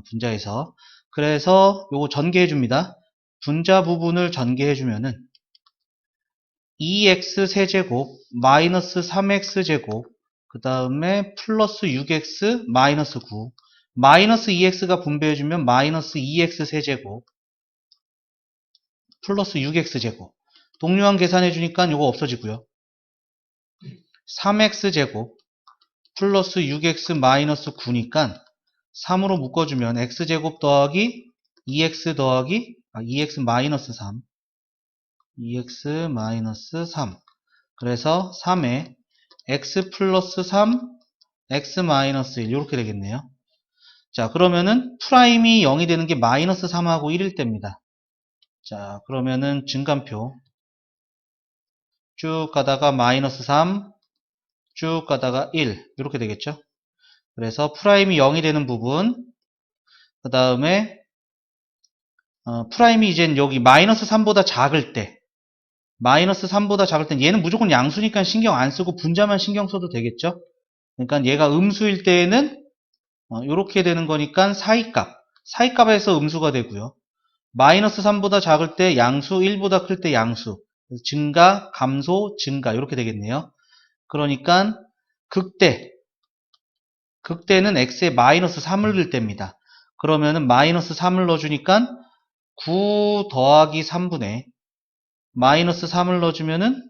분자에서 그래서 요거 전개해 줍니다. 분자 부분을 전개해 주면은 2x 세제곱 마이너스 3x 제곱 그 다음에 플러스 6x 마이너스 9 마이너스 2x가 분배해주면 마이너스 2x 세제곱 플러스 6x 제곱 동료항 계산해주니까 이거 없어지고요. 3x 제곱 플러스 6x 마이너스 9니까 3으로 묶어주면 x제곱 더하기 2x 더하기 2x 마이너스 3 2x 마이너스 3 그래서 3에 x 플러스 3 x 마이너스 1 이렇게 되겠네요. 자 그러면은 프라임이 0이 되는 게 마이너스 3하고 1일 때입니다. 자 그러면은 증간표 쭉 가다가 마이너스 3 쭉 가다가 1 이렇게 되겠죠. 그래서 프라임이 0이 되는 부분 그 다음에 프라임이 이제 여기 마이너스 3보다 작을 때 마이너스 3보다 작을 땐 얘는 무조건 양수니까 신경 안 쓰고 분자만 신경 써도 되겠죠. 그러니까 얘가 음수일 때에는 이렇게 되는 거니까 사이값에서 음수가 되고요. 마이너스 3보다 작을 때 양수, 1보다 클 때 양수, 증가, 감소, 증가 이렇게 되겠네요. 그러니까 극대는 x에 마이너스 3을 넣을 때입니다. 그러면은 마이너스 3을 넣어주니까 9 더하기 3분의 마이너스 3을 넣어주면은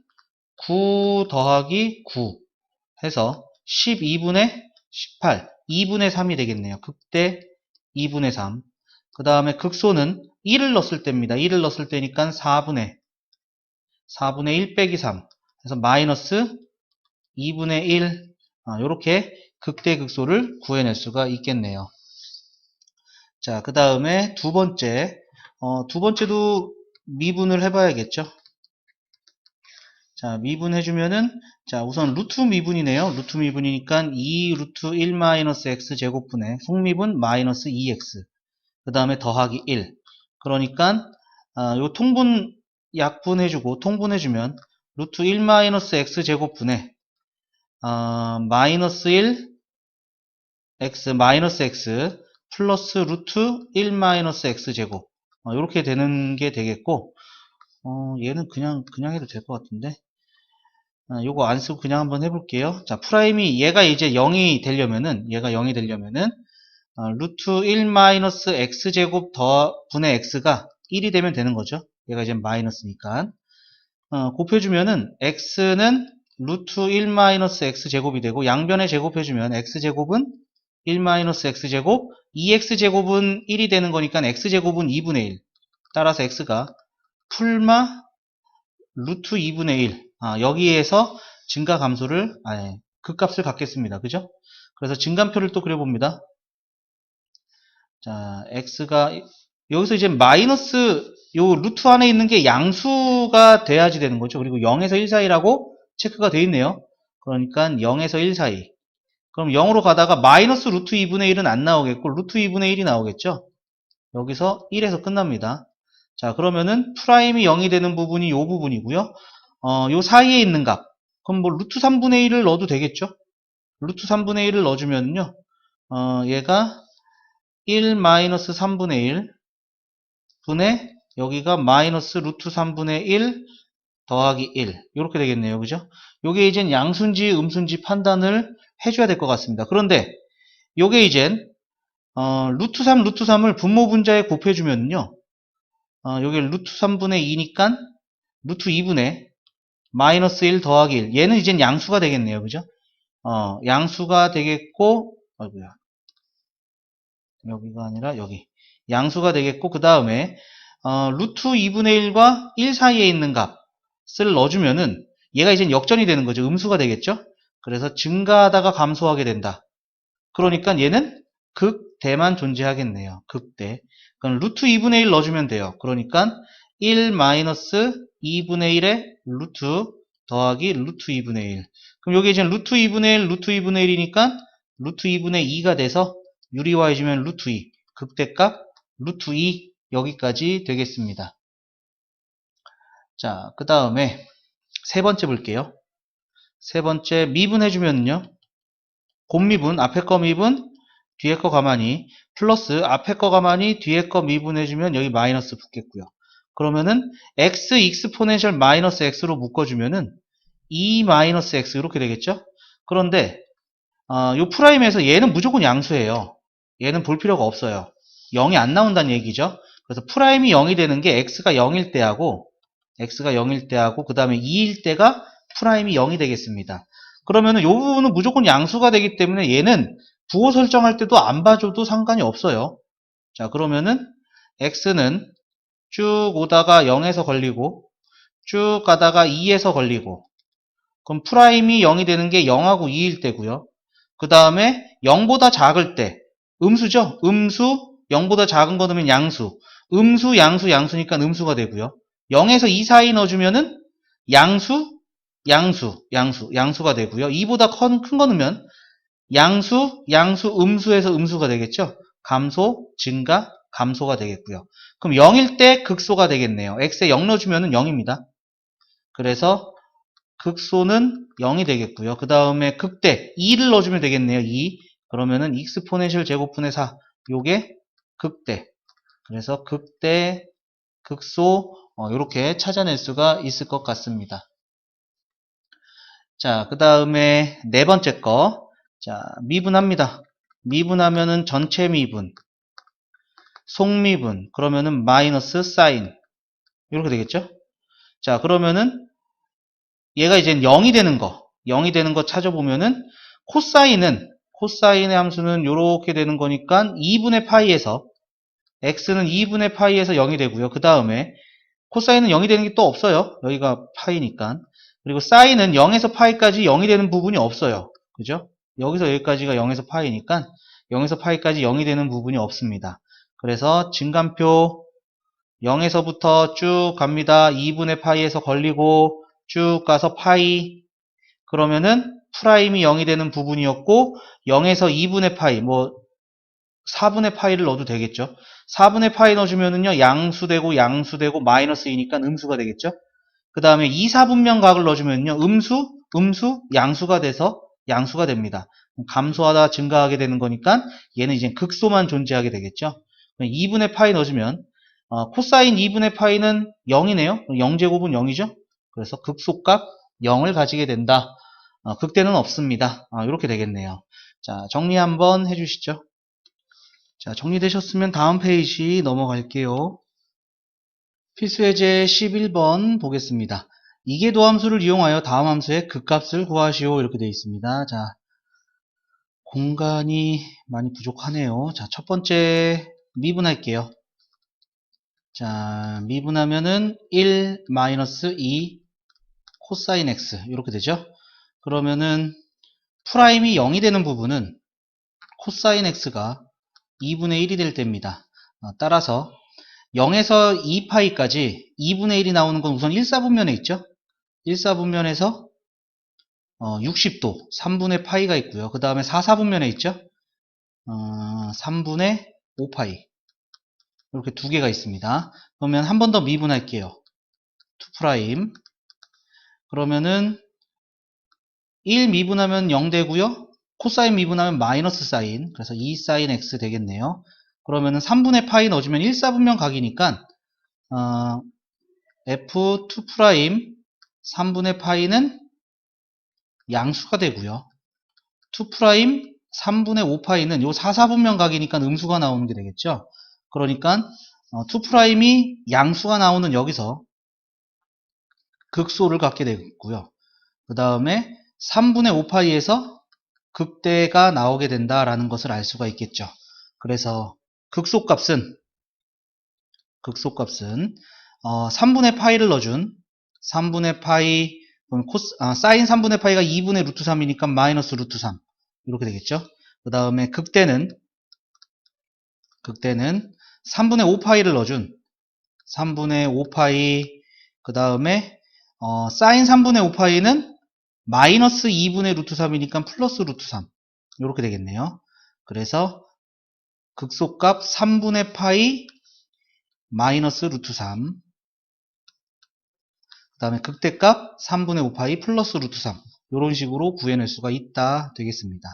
9 더하기 9 해서 12분의 18, 2분의 3이 되겠네요. 극대 2분의 3. 그 다음에 극소는 1을 넣었을 때입니다. 1을 넣었을 때니까 4분의 1 빼기 3. 그래서 마이너스 2분의 1. 이렇게 극대 극소를 구해낼 수가 있겠네요. 자, 그 다음에 두 번째. 두 번째도 미분을 해봐야겠죠. 자, 미분해주면은, 자, 우선 루트 미분이네요. 루트 미분이니까 2 루트 1 마이너스 x 제곱분의 속미분 마이너스 2x. 그 다음에 더하기 1. 그러니까, 요 통분 약분해주고, 통분해주면, 루트 1 마이너스 x 제곱분의, 마이너스 1 x 마이너스 x 플러스 루트 1 마이너스 x 제곱. 이렇게 되는 게 되겠고, 얘는 그냥 해도 될 것 같은데. 요거 안 쓰고 그냥 한번 해볼게요. 자, 프라임이 얘가 이제 0이 되려면은 루트 1 마이너스 x 제곱 더 분의 x가 1이 되면 되는 거죠. 얘가 이제 마이너스니까. 곱해주면은 x는 루트 1 마이너스 x 제곱이 되고 양변에 제곱해주면 x 제곱은 1 마이너스 x 제곱 2x 제곱은 1이 되는 거니까 x 제곱은 2분의 1. 따라서 x가 풀마 루트 2분의 1. 여기에서 증가 감소를, 극값을 갖겠습니다. 그죠? 그래서 증감표를 또 그려봅니다. 자, x가, 여기서 이제 마이너스, 요 루트 안에 있는 게 양수가 돼야지 되는 거죠. 그리고 0에서 1 사이라고 체크가 되어 있네요. 그러니까 0에서 1 사이. 그럼 0으로 가다가 마이너스 루트 2분의 1은 안 나오겠고, 루트 2분의 1이 나오겠죠? 여기서 1에서 끝납니다. 자, 그러면은 프라임이 0이 되는 부분이 이 부분이고요. 요 사이에 있는 값. 그럼 뭐 루트 3분의 1을 넣어도 되겠죠? 루트 3분의 1을 넣어주면요. 얘가 1 마이너스 3분의 1 분의 여기가 마이너스 루트 3분의 1 더하기 1. 이렇게 되겠네요. 그죠? 요게 이젠 양수인지 음수인지 판단을 해줘야 될 것 같습니다. 그런데 요게 이젠 루트 3을 분모 분자에 곱해주면요. 여기 루트 3분의 2니까 루트 2분의 마이너스 1 더하기 1. 얘는 이젠 양수가 되겠네요. 그죠? 양수가 되겠고, 아이고야. 여기가 아니라 여기. 양수가 되겠고, 그 다음에, 루트 2분의 1과 1 사이에 있는 값을 넣어주면은 얘가 이젠 역전이 되는 거죠. 음수가 되겠죠? 그래서 증가하다가 감소하게 된다. 그러니까 얘는 극대만 존재하겠네요. 극대. 그럼 루트 2분의 1 넣어주면 돼요. 그러니까 1 마이너스 2분의 1의 루트 더하기 루트 2분의 1. 그럼 여기 이제 루트 2분의 1, 루트 2분의 1이니까 루트 2분의 2가 돼서 유리화해주면 루트 2. 극대값 루트 2 여기까지 되겠습니다. 자, 그 다음에 세 번째 볼게요. 세 번째 미분해주면요. 곱미분, 앞에 거 미분, 뒤에 거 가만히, 플러스 앞에 거 가만히, 뒤에 거 미분해주면 여기 마이너스 붙겠고요. 그러면은 x 익스포넨셜 마이너스 x로 묶어주면은 2 마이너스 x 이렇게 되겠죠? 그런데 요 프라임에서 얘는 무조건 양수예요. 얘는 볼 필요가 없어요. 0이 안 나온다는 얘기죠. 그래서 프라임이 0이 되는 게 x가 0일 때하고 그 다음에 2일 때가 프라임이 0이 되겠습니다. 그러면은 요 부분은 무조건 양수가 되기 때문에 얘는 부호 설정할 때도 안 봐줘도 상관이 없어요. 자, 그러면은 x는 쭉 오다가 0에서 걸리고 쭉 가다가 2에서 걸리고 그럼 프라임이 0이 되는 게 0하고 2일 때고요. 그 다음에 0보다 작을 때 음수죠. 음수 0보다 작은 거 넣으면 양수. 음수 양수니까 음수가 되고요. 0에서 2 사이 넣어주면은 양수가 되고요. 2보다 큰 거 넣으면 양수, 음수에서 음수가 되겠죠. 감소, 증가, 감소가 되겠고요. 그럼 0일 때 극소가 되겠네요. x에 0 넣어주면 0입니다. 그래서 극소는 0이 되겠고요. 그 다음에 극대 2를 넣어주면 되겠네요. 2. 그러면은 익스포넨셜 제곱분의 4. 요게 극대. 그래서 극대, 극소 이렇게 찾아낼 수가 있을 것 같습니다. 자, 그 다음에 네 번째 거. 자, 미분합니다. 미분하면은 전체 미분, 속미분, 그러면은 마이너스 사인. 이렇게 되겠죠? 자, 그러면은 얘가 이제 0이 되는 거 찾아보면은 코사인의 함수는 요렇게 되는 거니까 2분의 파이에서 x는 2분의 파이에서 0이 되고요. 그 다음에 코사인은 0이 되는 게 또 없어요. 여기가 파이니까. 그리고 사인은 0에서 파이까지 0이 되는 부분이 없어요. 그죠? 여기서 여기까지가 0에서 파이니까 0에서 파이까지 0이 되는 부분이 없습니다. 그래서 증간표 0에서부터 쭉 갑니다. 2분의 파이에서 걸리고 쭉 가서 파이. 그러면은 프라임이 0이 되는 부분이었고 0에서 2분의 파이, 뭐 4분의 파이를 넣어도 되겠죠. 4분의 파이 넣어주면은요, 양수되고 마이너스 2니까 음수가 되겠죠. 그 다음에 2, 4분면 각을 넣어주면요, 음수, 양수가 돼서 양수가 됩니다. 감소하다 증가하게 되는 거니까 얘는 이제 극소만 존재하게 되겠죠. 2분의 파이 넣어주면 코사인 2분의 파이는 0이네요. 0제곱은 0이죠. 그래서 극소값 0을 가지게 된다. 극대는 없습니다. 이렇게 되겠네요. 자, 정리 한번 해주시죠. 자, 정리되셨으면 다음 페이지 넘어갈게요. 필수예제 11번 보겠습니다. 이계도함수를 이용하여 다음 함수의 극값을 구하시오. 이렇게 되어 있습니다. 자, 공간이 많이 부족하네요. 자, 첫 번째 미분할게요. 자, 미분하면은 1 마이너스 2 코사인 x 이렇게 되죠. 그러면은 프라임이 0이 되는 부분은 코사인 x가 2분의 1이 될 때입니다. 따라서 0에서 2파이까지 2분의 1이 나오는 건 우선 1사분면에 있죠. 1사분면에서 60도 3분의 파이가 있고요. 그 다음에 4사분면에 있죠. 3분의 5파이 이렇게 두 개가 있습니다. 그러면 한 번 더 미분할게요. 2프라임 그러면은 1 미분하면 0 되고요. 코사인 미분하면 마이너스 사인 그래서 2 사인 x 되겠네요. 그러면은 3분의 파이 넣어주면 1사분면 각이니까 f2' 3분의 파이는 양수가 되고요. 2' 3분의 5파이는 요 4사분면 각이니까 음수가 나오는 게 되겠죠. 그러니까 2'이 양수가 나오는 여기서 극소를 갖게 되겠고요. 그 다음에 3분의 5파이에서 극대가 나오게 된다라는 것을 알 수가 있겠죠. 그래서 극소값은 3분의 파이를 넣어준 3분의 파이 사인 3분의 파이가 2분의 루트 3이니까 마이너스 루트 3 이렇게 되겠죠. 그 다음에 극대는 3분의 5파이를 넣어준 3분의 5파이 그 다음에 사인 3분의 5파이는 마이너스 2분의 루트 3이니까 플러스 루트 3 이렇게 되겠네요. 그래서 극소값 3분의 파이 마이너스 루트 3 그 다음에 극대값 3분의 5파이 플러스 루트 3 이런 식으로 구해낼 수가 있다 되겠습니다.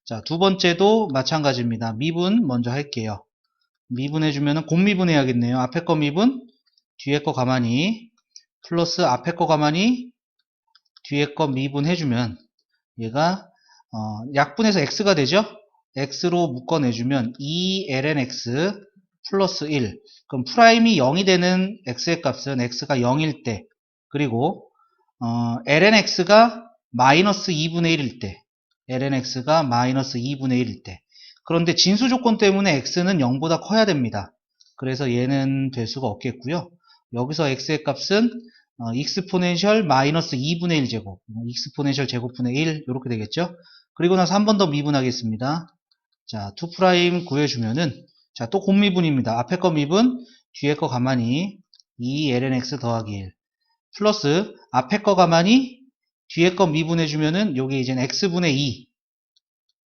자, 두 번째도 마찬가지입니다. 미분 먼저 할게요. 미분해주면 곱미분 해야겠네요. 앞에 거 미분, 뒤에 거 가만히 플러스 앞에 거 가만히 뒤에 거 미분해주면 얘가 약분해서 x가 되죠. x로 묶어내주면 2lnx 플러스 1 그럼 프라임이 0이 되는 x의 값은 x가 0일 때 그리고 lnx가 마이너스 2분의 1일 때 lnx가 마이너스 2분의 1일 때 그런데 진수 조건 때문에 x는 0보다 커야 됩니다. 그래서 얘는 될 수가 없겠고요. 여기서 x의 값은 익스포넨셜 마이너스 2분의 1제곱 익스포넨셜 제곱분의 1 이렇게 되겠죠. 그리고 나서 한 번 더 미분하겠습니다. 자, 2' 구해주면은 자, 또 곱미분입니다. 앞에 거 미분, 뒤에 거 가만히 2lnx 더하기 1 플러스 앞에 거 가만히 뒤에 거 미분해주면은 요게 이제 x분의 2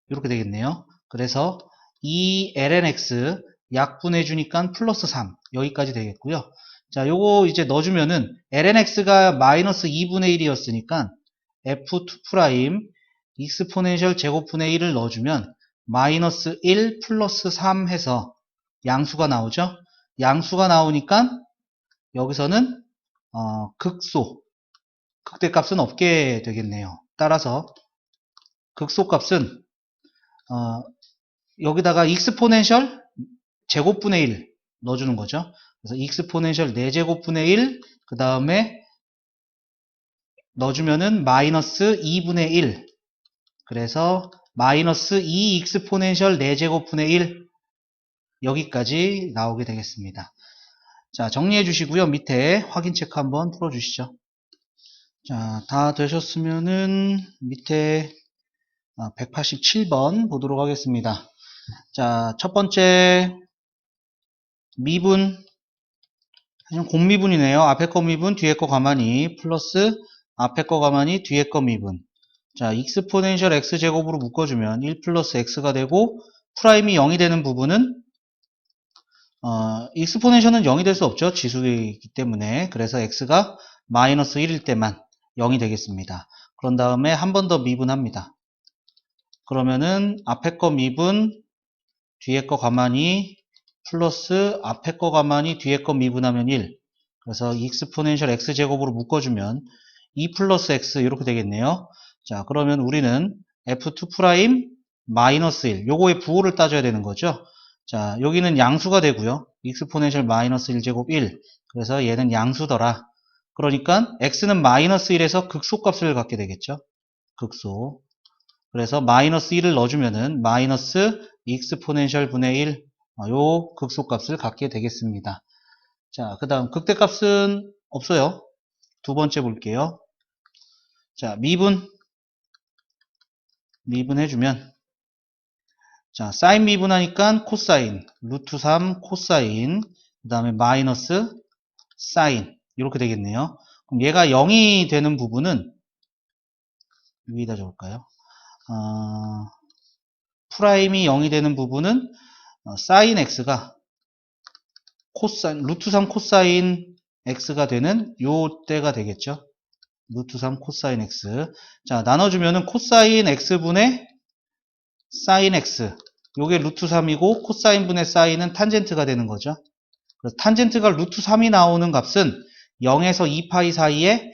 이렇게 되겠네요. 그래서 2lnx 약분해주니까 플러스 3 여기까지 되겠고요. 자, 요거 이제 넣어주면은 lnx가 마이너스 2분의 1이었으니까 f2' 익스포넨셜 제곱분의 1을 넣어주면 마이너스 1 플러스 3 해서 양수가 나오죠. 양수가 나오니까 여기서는 극대값은 없게 되겠네요. 따라서 극소값은 여기다가 익스포넨셜 제곱분의 1 넣어주는 거죠. 그래서 익스포넨셜 4제곱분의 1, 그 다음에 넣어주면은 마이너스 2분의 1. 그래서 마이너스 2 익스포넨셜 4제곱분의 1 여기까지 나오게 되겠습니다. 자, 정리해 주시고요. 밑에 확인 체크 한번 풀어 주시죠. 자, 다 되셨으면은 밑에 187번 보도록 하겠습니다. 자, 첫 번째 미분, 공미분이네요. 앞에 거 미분, 뒤에 거 가만히 플러스 앞에 거 가만히 뒤에 거 미분. 자, 익스포넨셜 x제곱으로 묶어주면 1 플러스 x가 되고 프라임이 0이 되는 부분은 익스포넨셜은 0이 될 수 없죠. 지수이기 때문에. 그래서 x가 마이너스 1일 때만 0이 되겠습니다. 그런 다음에 한 번 더 미분합니다. 그러면은 앞에 거 미분, 뒤에 거 가만히 플러스 앞에 거 가만히 뒤에 거 미분하면 1. 그래서 익스포넨셜 x제곱으로 묶어주면 2 플러스 x 이렇게 되겠네요. 자, 그러면 우리는 f2' 마이너스 1 요거의 부호를 따져야 되는 거죠. 자, 여기는 양수가 되고요. 익스포넨셜 마이너스 1제곱 1. 그래서 얘는 양수더라. 그러니까 x는 마이너스 1에서 극소값을 갖게 되겠죠. 극소. 그래서 마이너스 1을 넣어주면은 마이너스 익스포넨셜 분의 1 요 극소값을 갖게 되겠습니다. 자, 그 다음 극대값은 없어요. 두 번째 볼게요. 자, 미분 해주면 자, 사인 미분하니까 코사인 루트 3 코사인 그 다음에 마이너스 사인 이렇게 되겠네요. 그럼 얘가 0이 되는 부분은 여기다 적을까요? 프라임이 0이 되는 부분은 사인 x가 코사인 루트 3 코사인 x가 되는 요 때가 되겠죠. 루트 3 코사인 x. 자, 나눠주면은 코사인 x분의 사인 x. 요게 루트 3이고 코사인 분의 사인은 탄젠트가 되는 거죠. 그래서 탄젠트가 루트 3이 나오는 값은 0에서 2파이 사이에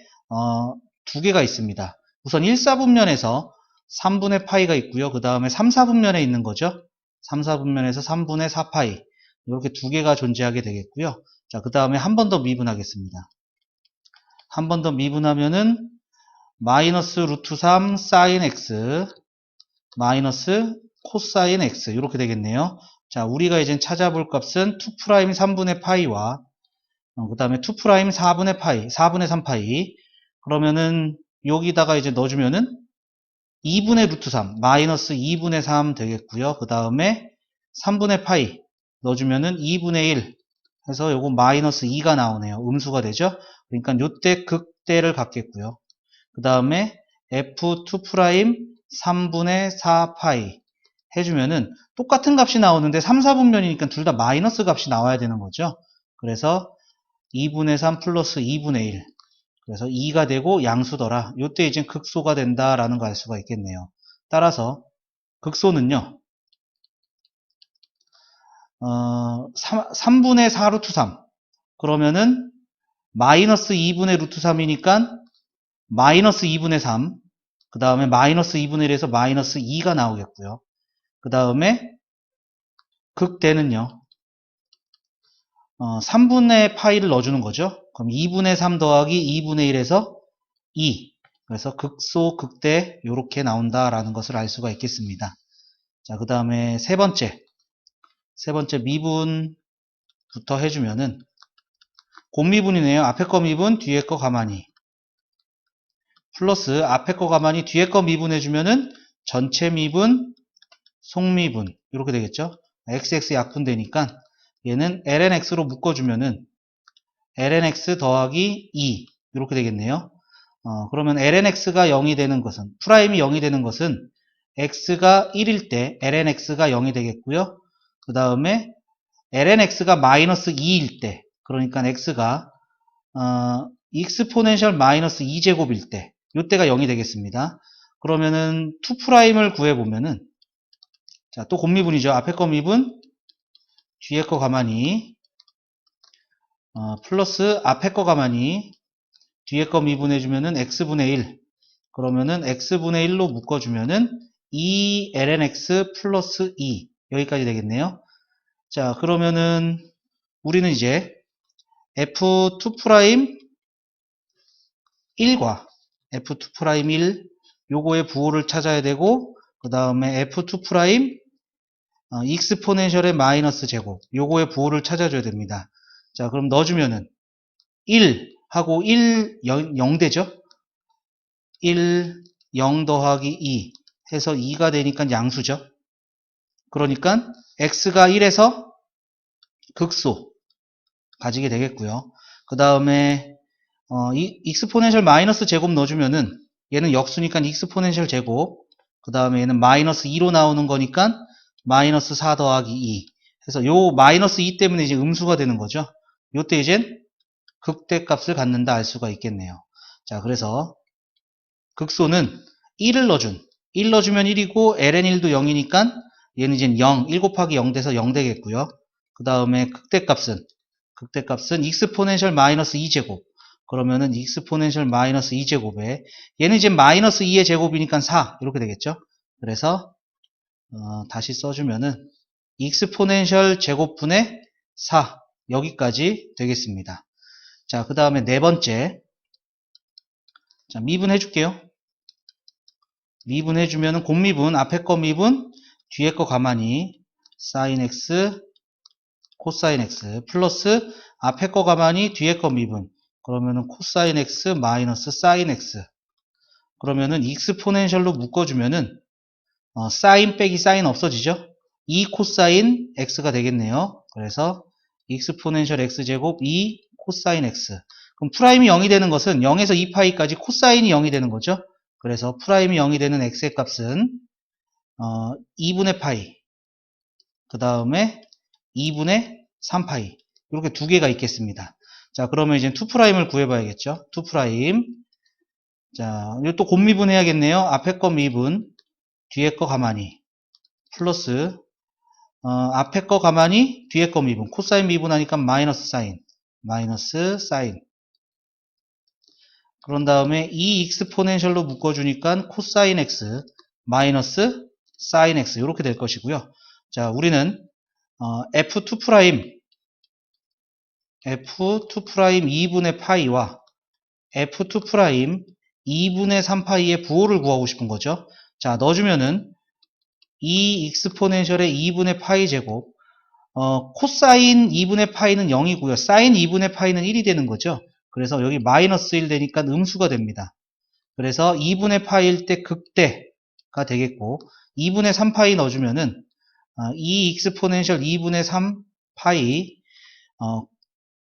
두 개가 있습니다. 우선 1, 4분면에서 3분의 파이가 있고요. 그 다음에 3, 4분면에 있는 거죠. 3, 4분면에서 3분의 4파이 이렇게 두 개가 존재하게 되겠고요. 자, 그 다음에 한 번 더 미분하겠습니다. 한 번 더 미분하면은 마이너스 루트 3 사인 x 마이너스 코사인 x 이렇게 되겠네요. 자, 우리가 이제 찾아볼 값은 2' 3분의 파이와 그 다음에 2' 4분의 파이 4분의 3파이 그러면은 여기다가 이제 넣어주면은 2분의 루트 3 마이너스 2분의 3 되겠고요. 그 다음에 3분의 파이 넣어주면은 2분의 1 해서 요거 마이너스 2가 나오네요. 음수가 되죠. 그러니까 요때 극대를 갖겠고요. 그 다음에 f2' 3분의 4파이 해주면은 똑같은 값이 나오는데 3, 4분면이니까 둘 다 마이너스 값이 나와야 되는 거죠. 그래서 2분의 3 플러스 2분의 1 그래서 2가 되고 양수더라. 요때 이제 극소가 된다라는 걸 알 수가 있겠네요. 따라서 극소는요. 3분의 4 루트 3 그러면은 마이너스 2분의 루트 3이니까 마이너스 2분의 3 그 다음에 마이너스 2분의 1에서 마이너스 2가 나오겠고요. 그 다음에 극대는요. 3분의 파이를 넣어주는 거죠. 그럼 2분의 3 더하기 2분의 1에서 2 그래서 극소, 극대 이렇게 나온다라는 것을 알 수가 있겠습니다. 자, 그 다음에 세 번째 미분부터 해주면은 곱미분이네요. 앞에 거 미분, 뒤에 거 가만히 플러스 앞에 거 가만히 뒤에 거 미분해주면은 전체 미분, 속미분 이렇게 되겠죠. xx 약분되니까 얘는 lnx로 묶어주면은 lnx 더하기 2 이렇게 되겠네요. 그러면 lnx가 0이 되는 것은 프라임이 0이 되는 것은 x가 1일 때 lnx가 0이 되겠고요. 그 다음에 lnx가 마이너스 2일 때 그러니까 x가 익스포넨셜 마이너스 2제곱일 때 이때가 0이 되겠습니다. 그러면은 2'을 구해보면은 자, 또 곱미분이죠. 앞에 거 미분 뒤에 거 가만히 플러스 앞에 거 가만히 뒤에 거 미분해주면은 x분의 1 그러면은 x분의 1로 묶어주면은 2lnx 플러스 2 여기까지 되겠네요. 자, 그러면은 우리는 이제 f2' 1과 F2'1 요거의 부호를 찾아야 되고 그 다음에 F2' 익스포넨셜의 마이너스 제곱 요거의 부호를 찾아줘야 됩니다. 자 그럼 넣어주면은 1 하고 1 0 되죠. 1 0 더하기 2 해서 2가 되니까 양수죠. 그러니까 x가 1에서 극소 가지게 되겠고요. 그 다음에 이 익스포넨셜 마이너스 제곱 넣어주면은 얘는 역수니까 익스포넨셜 제곱 그 다음에 얘는 마이너스 2로 나오는 거니까 마이너스 4 더하기 2 해서 요 마이너스 2 때문에 이제 음수가 되는 거죠. 요때 이제 극대값을 갖는다 알 수가 있겠네요. 자 그래서 극소는 1을 넣어준 1 넣어주면 1이고 ln1도 0이니까 얘는 이제 0 1 곱하기 0 돼서 0 되겠고요. 그 다음에 극대값은 익스포넨셜 마이너스 2제곱 그러면은 익스포넨셜 마이너스 2제곱에 얘는 이제 마이너스 2의 제곱이니까 4 이렇게 되겠죠. 그래서 다시 써주면은 익스포넨셜 제곱분의 4 여기까지 되겠습니다. 자 그 다음에 네 번째 자 미분해 줄게요. 미분해 주면은 곱미분 앞에 거 미분 뒤에 거 가만히 sin x 코사인 x 플러스 앞에 거 가만히 뒤에 거 미분 그러면은 코사인 x 마이너스 사인 x 그러면은 익스포넨셜로 묶어주면은 사인 빼기 사인 없어지죠. 2 코사인 x가 되겠네요. 그래서 익스포넨셜 x제곱 2 코사인 x 그럼 프라임이 0이 되는 것은 0에서 2파이까지 코사인이 0이 되는 거죠. 그래서 프라임이 0이 되는 x의 값은 2분의 파이 그 다음에 2분의 3파이 이렇게 두 개가 있겠습니다. 자 그러면 이제 2'을 구해봐야겠죠. 2'. 자 이거 또 곱미분 해야겠네요. 앞에 거 미분 뒤에 거 가만히 플러스 앞에 거 가만히 뒤에 거 미분 코사인 미분하니까 마이너스 사인 그런 다음에 이 익스포넨셜로 묶어주니까 코사인 x 마이너스 사인 x 이렇게 될 것이고요. 자 우리는 F2' 2분의 파이와 F2' 2분의 3파이의 부호를 구하고 싶은 거죠. 자 넣어주면은 이 익스포넨셜의 2분의 파이 제곱 코사인 2분의 파이는 0이고요. 사인 2분의 파이는 1이 되는 거죠. 그래서 여기 마이너스 1 되니까 음수가 됩니다. 그래서 2분의 파이일 때 극대가 되겠고 2분의 3파이 넣어주면은 이 익스포넨셜 2분의 3파이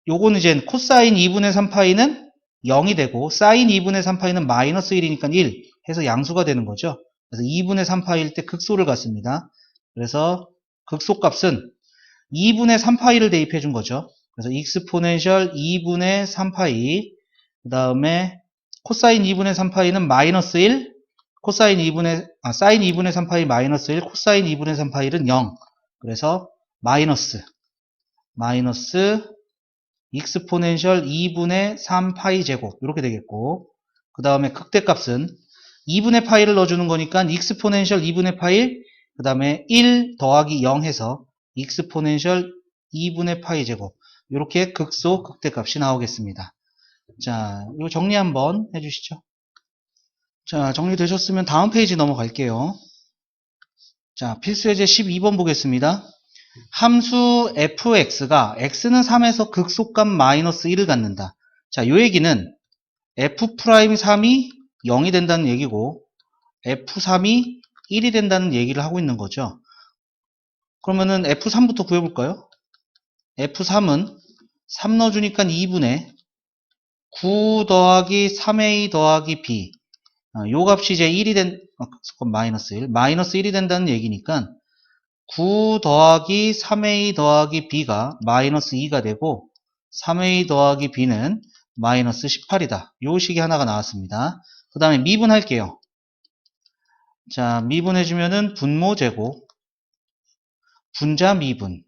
요거는 이제 코사인 2분의 3파이는 0이 되고 사인 2분의 3파이는 마이너스 1이니까 1 해서 양수가 되는 거죠. 그래서 2분의 3파이일 때 극소를 갖습니다. 그래서 극소값은 2분의 3파이를 대입해 준 거죠. 그래서 익스포넨셜 2분의 3파이 그 다음에 코사인 2분의 3파이는 마이너스 1 사인 2분의 3파이 마이너스 1 코사인 2분의 3파이는 0 그래서 마이너스 익스포넨셜 2분의 3파이 제곱 이렇게 되겠고 그 다음에 극대값은 2분의 파이를 넣어주는 거니까 익스포넨셜 2분의 파이 그 다음에 1 더하기 0 해서 익스포넨셜 2분의 파이 제곱 이렇게 극소 극대값이 나오겠습니다. 자, 이거 정리 한번 해주시죠. 자, 정리되셨으면 다음 페이지 넘어갈게요. 자, 필수예제 12번 보겠습니다. 함수 fx가 x는 3에서 극소값 마이너스 1을 갖는다. 자, 요 얘기는 f'3이 0이 된다는 얘기고 f3이 1이 된다는 얘기를 하고 있는 거죠. 그러면은 f3부터 구해볼까요? f3은 3 넣어주니까 2분의 9 더하기 3a 더하기 b 요 값이 이제 1이 마이너스 1이 된다는 얘기니까 9 더하기 3a 더하기 b가 마이너스 2가 되고 3a 더하기 b는 마이너스 18이다. 요 식이 하나가 나왔습니다. 그 다음에 미분할게요. 자, 미분해주면은 분모 제곱 분자 미분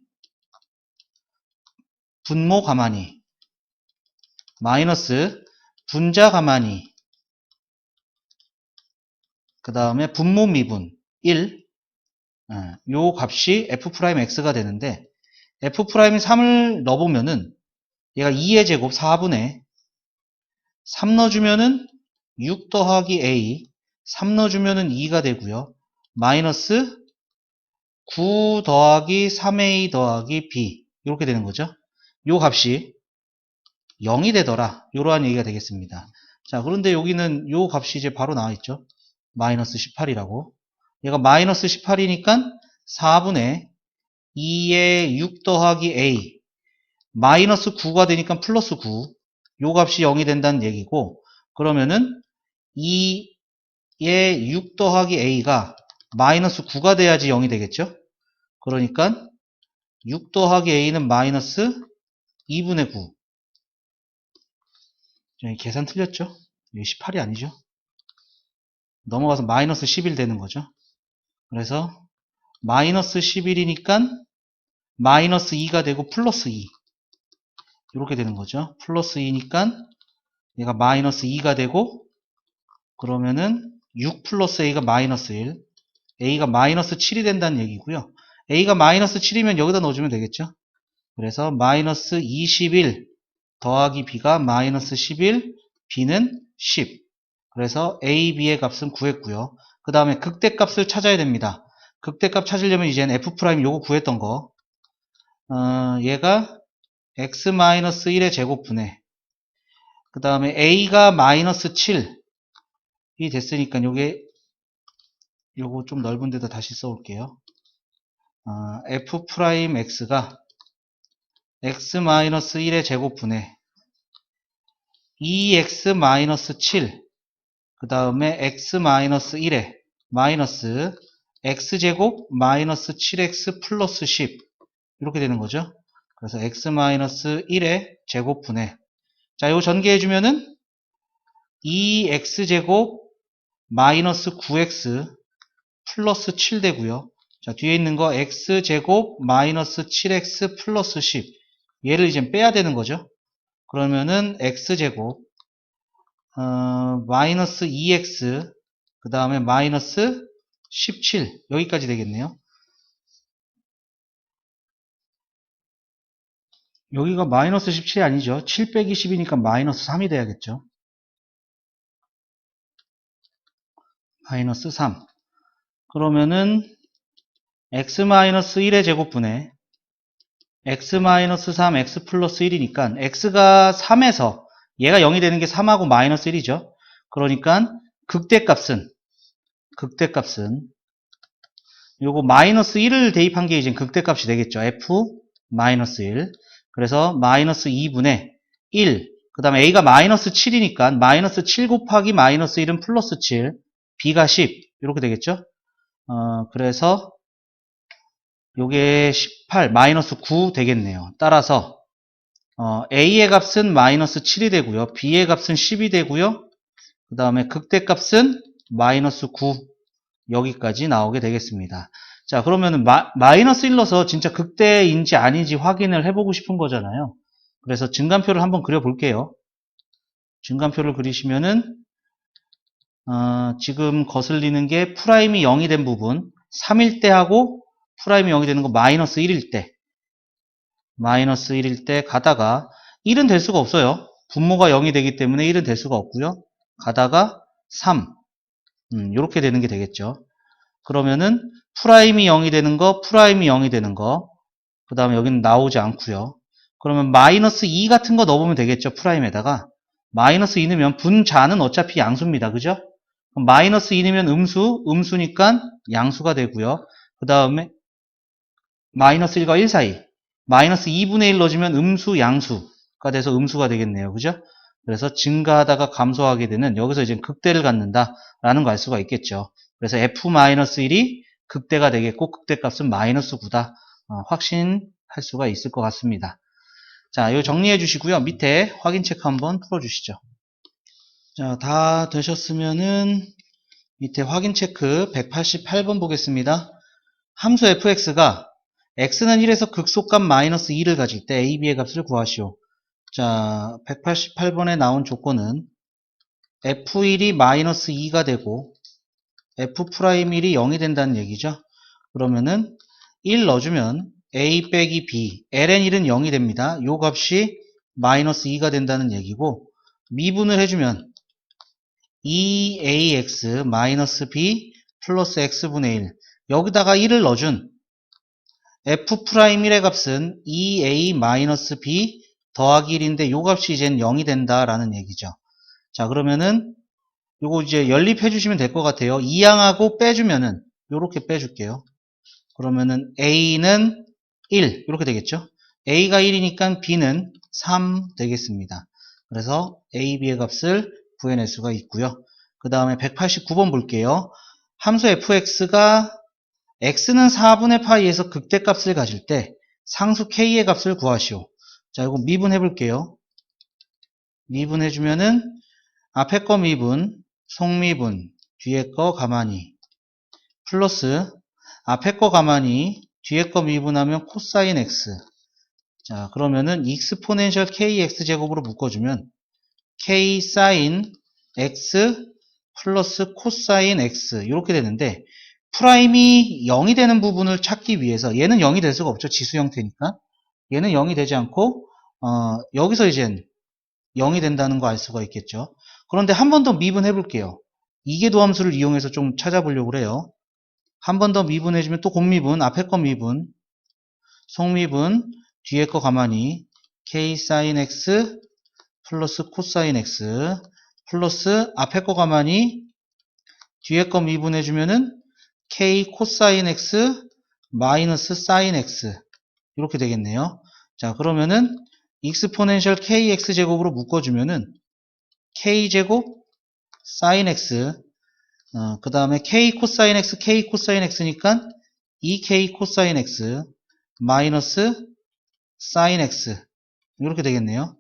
분모 가만히 마이너스 분자 가만히 그 다음에 분모 미분 1 요 값이 f'x가 되는데 f'이 3을 넣어보면은 얘가 2의 제곱 4분의 3 넣어주면은 6 더하기 A 3 넣어주면은 2가 되고요. 마이너스 9 더하기 3A 더하기 B 이렇게 되는 거죠. 요 값이 0이 되더라. 이러한 얘기가 되겠습니다. 자, 그런데 여기는 요 값이 이제 바로 나와 있죠. 마이너스 18이라고. 얘가 마이너스 18이니까 4분의 2의 6 더하기 A 마이너스 9가 되니까 플러스 9. 요 값이 0이 된다는 얘기고, 그러면은 2의 6 더하기 A가 마이너스 9가 돼야지 0이 되겠죠? 그러니까 6 더하기 A는 마이너스 2분의 9. 계산 틀렸죠? 18이 아니죠? 넘어가서 마이너스 11 되는 거죠. 그래서 마이너스 11이니까 마이너스 2가 되고 플러스 2 이렇게 되는 거죠. 플러스 2니까 얘가 마이너스 2가 되고, 그러면은 6 플러스 A가 마이너스 1, A가 마이너스 7이 된다는 얘기고요. A가 마이너스 7이면 여기다 넣어주면 되겠죠. 그래서 마이너스 21 더하기 B가 마이너스 11, B는 10. 그래서 A, B의 값은 구했고요. 그 다음에 극대값을 찾아야 됩니다. 극대값 찾으려면 이제는 F' 요거 구했던 거, 얘가 x-1의 제곱분의, 그 다음에 A가 마이너스 7이 됐으니까 요거 좀 넓은 데다 다시 써올게요. F'X가 x-1의 제곱분의 2x-7, 그 다음에 x-1의 마이너스 x제곱 마이너스 7x 플러스 10 이렇게 되는 거죠. 그래서 x-1의 제곱분의, 자, 이거 전개해주면은 2x제곱 마이너스 9x 플러스 7 되고요. 자, 뒤에 있는 거 x제곱 마이너스 7x 플러스 10, 얘를 이제 빼야 되는 거죠. 그러면은 x제곱 마이너스 2x 그 다음에 마이너스 17 여기까지 되겠네요. 여기가 마이너스 17이 아니죠. 7 빼기 10이니까 마이너스 3이 돼야겠죠. 마이너스 3. 그러면은 x-1의 제곱분의 x-3 x 플러스 1이니까 x가 3에서 얘가 0이 되는 게 3하고 마이너스 1이죠. 그러니까 극대값은 요거 마이너스 1을 대입한 게 이제 극대값이 되겠죠. f 마이너스 1. 그래서 마이너스 2분의 1. 그 다음에 a가 마이너스 7이니까 마이너스 7 곱하기 마이너스 1은 플러스 7. b가 10. 이렇게 되겠죠. 그래서 요게 18 마이너스 9 되겠네요. 따라서 a의 값은 마이너스 7이 되고요. b의 값은 10이 되고요. 그 다음에 극대값은 마이너스 9 여기까지 나오게 되겠습니다. 자, 그러면은 마이너스 1로서 진짜 극대인지 아닌지 확인을 해보고 싶은 거잖아요. 그래서 증간표를 한번 그려볼게요. 증간표를 그리시면은 지금 거슬리는 게 프라임이 0이 된 부분 3일 때 하고 프라임이 0이 되는 거 마이너스 1일 때, 마이너스 1일 때 가다가 1은 될 수가 없어요. 분모가 0이 되기 때문에 1은 될 수가 없고요. 가다가 3 이렇게 되는 게 되겠죠. 그러면은 프라임이 0이 되는 거, 프라임이 0이 되는 거, 그 다음에 여기는 나오지 않고요. 그러면 마이너스 2 같은 거 넣어보면 되겠죠. 프라임에다가 마이너스 2 넣으면 분자는 어차피 양수입니다. 그죠? 그럼 마이너스 2 넣으면 음수니까 양수가 되고요. 그 다음에 마이너스 1과 1 사이 마이너스 2분의 1 넣어주면 음수 양수가 돼서 음수가 되겠네요. 그죠? 그래서 증가하다가 감소하게 되는, 여기서 이제 극대를 갖는다라는 걸 알 수가 있겠죠. 그래서 f-1이 극대가 되겠고 극대값은 마이너스 9다. 확신할 수가 있을 것 같습니다. 자, 이거 정리해 주시고요. 밑에 확인 체크 한번 풀어 주시죠. 자, 다 되셨으면은 밑에 확인 체크 188번 보겠습니다. 함수 fx가 x는 1에서 극소값 마이너스 2를 가질 때 a, b의 값을 구하시오. 자, 188번에 나온 조건은 f1이 마이너스 2가 되고 f'1이 0이 된다는 얘기죠. 그러면은 1 넣어주면 a 빼기 b, ln1은 0이 됩니다. 요 값이 마이너스 2가 된다는 얘기고, 미분을 해주면 2ax 마이너스 b 플러스 x분의 1 여기다가 1을 넣어준 f'1의 값은 2a 마이너스 b 더하기 1인데 요 값이 이젠 0이 된다라는 얘기죠. 자, 그러면은 요거 이제 연립해 주시면 될 것 같아요. 이항하고 빼주면은 요렇게 빼줄게요. 그러면은 a는 1 이렇게 되겠죠. a가 1이니까 b는 3 되겠습니다. 그래서 a, b의 값을 구해낼 수가 있고요. 그 다음에 189번 볼게요. 함수 fx가 x는 4분의 파이에서 극대값을 가질 때 상수 k의 값을 구하시오. 자, 이거 미분해 볼게요. 미분해주면은 앞에 거 미분, 속미분, 뒤에 거 가만히 플러스 앞에 거 가만히 뒤에 거 미분하면 코사인 x. 자, 그러면은 익스포넨셜 kx 제곱으로 묶어주면 k 사인 x 플러스 코사인 x 이렇게 되는데 프라임이 0이 되는 부분을 찾기 위해서 얘는 0이 될 수가 없죠. 지수 형태니까. 얘는 0이 되지 않고 여기서 이젠 0이 된다는 거 알 수가 있겠죠. 그런데 한 번 더 미분해 볼게요. 이계도함수를 이용해서 좀 찾아보려고 그래요. 한 번 더 미분해주면 또 곱미분, 앞에 거 미분, 속미분, 뒤에 거 가만히 k 사인 x 플러스 코사인 x 플러스 앞에 거 가만히 뒤에 거 미분해주면은 k 코사인 x 마이너스 사인 x 이렇게 되겠네요. 자, 그러면은 익스포넨셜 kx 제곱으로 묶어주면은 k 제곱 사인 x 그 다음에 k 코사인 x니까 2k 코사인 x 마이너스 사인 x 이렇게 되겠네요.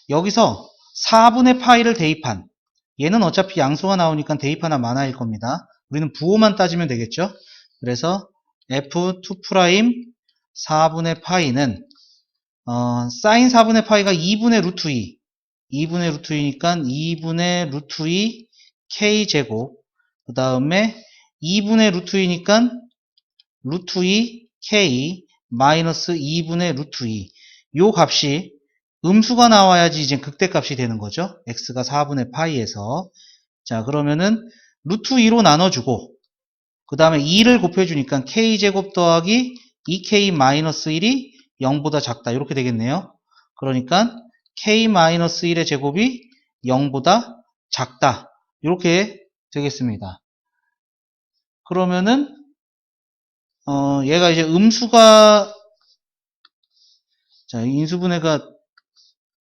여기서 4분의 파이를 대입한 얘는 어차피 양수가 나오니까 대입하나 마나일 겁니다. 우리는 부호만 따지면 되겠죠. 그래서 f2' 4분의 파이는 사인 4분의 파이가 2분의 루트 2 2분의 루트 2니까 2분의 루트 2 k제곱 그 다음에 2분의 루트 2니까 루트 2 k 마이너스 2분의 루트 2 요 값이 음수가 나와야지 이제 극대값이 되는 거죠. x가 4분의 파이에서 자, 그러면은 루트 2로 나눠주고 그 다음에 2를 곱해주니까 k제곱 더하기 2k 마이너스 1이 0보다 작다 이렇게 되겠네요. 그러니까 k-1의 제곱이 0보다 작다 이렇게 되겠습니다. 그러면은 얘가 이제 음수가 자, 인수분해가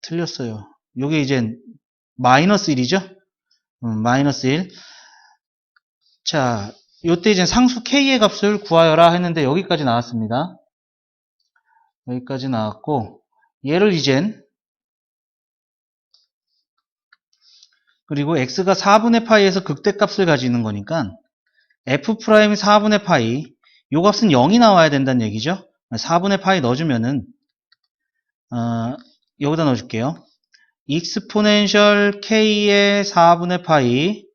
틀렸어요. 요게 이제 마이너스 1이죠. 마이너스 1. 자, 요때 이제 상수 k의 값을 구하여라 했는데 여기까지 나왔습니다. 여기까지 나왔고 얘를 이젠 그리고 x가 4분의 파이에서 극대값을 가지는 거니까 f' 4분의 파이 요 값은 0이 나와야 된다는 얘기죠. 4분의 파이 넣어주면은 여기다 넣어줄게요. 익스포넨셜 k의 4분의 파이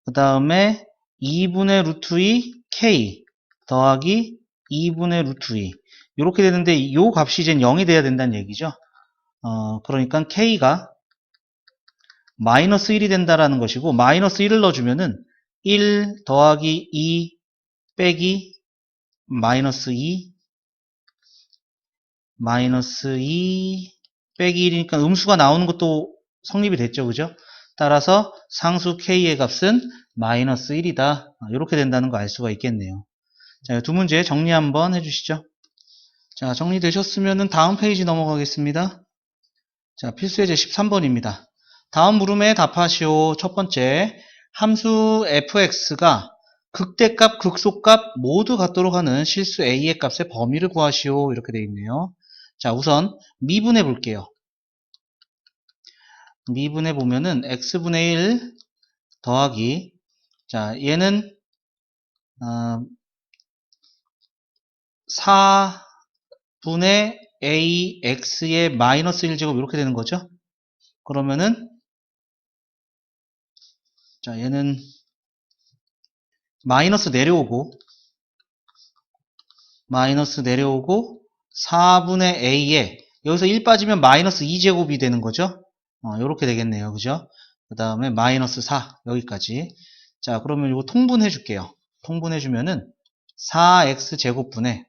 그 다음에 2분의 루트 2 k 더하기 2분의 루트 2 이렇게 되는데 이 값이 이제 0이 돼야 된다는 얘기죠. 그러니까 k가 마이너스 1이 된다라는 것이고 마이너스 1을 넣어주면은 1 더하기 2 빼기 마이너스 2 빼기 1이니까 음수가 나오는 것도 성립이 됐죠. 그죠? 따라서 상수 k의 값은 마이너스 1이다. 이렇게 된다는 거 알 수가 있겠네요. 자, 두 문제 정리 한번 해주시죠. 자, 정리되셨으면 다음 페이지 넘어가겠습니다. 자, 필수예제 13번입니다. 다음 물음에 답하시오. 첫 번째, 함수 fx가 극대값, 극소값 모두 같도록 하는 실수 a의 값의 범위를 구하시오. 이렇게 되어 있네요. 자, 우선 미분해 볼게요. 미분해 보면은 x분의 1 더하기 자, 얘는 4분의 ax의 마이너스 1제곱 이렇게 되는 거죠. 그러면은 자, 얘는 마이너스 내려오고 4분의 a에 여기서 1 빠지면 마이너스 2제곱이 되는 거죠. 이렇게 되겠네요. 그죠? 그 다음에 마이너스 4 여기까지. 자, 그러면 이거 통분해 줄게요. 통분해 주면은 4x제곱분에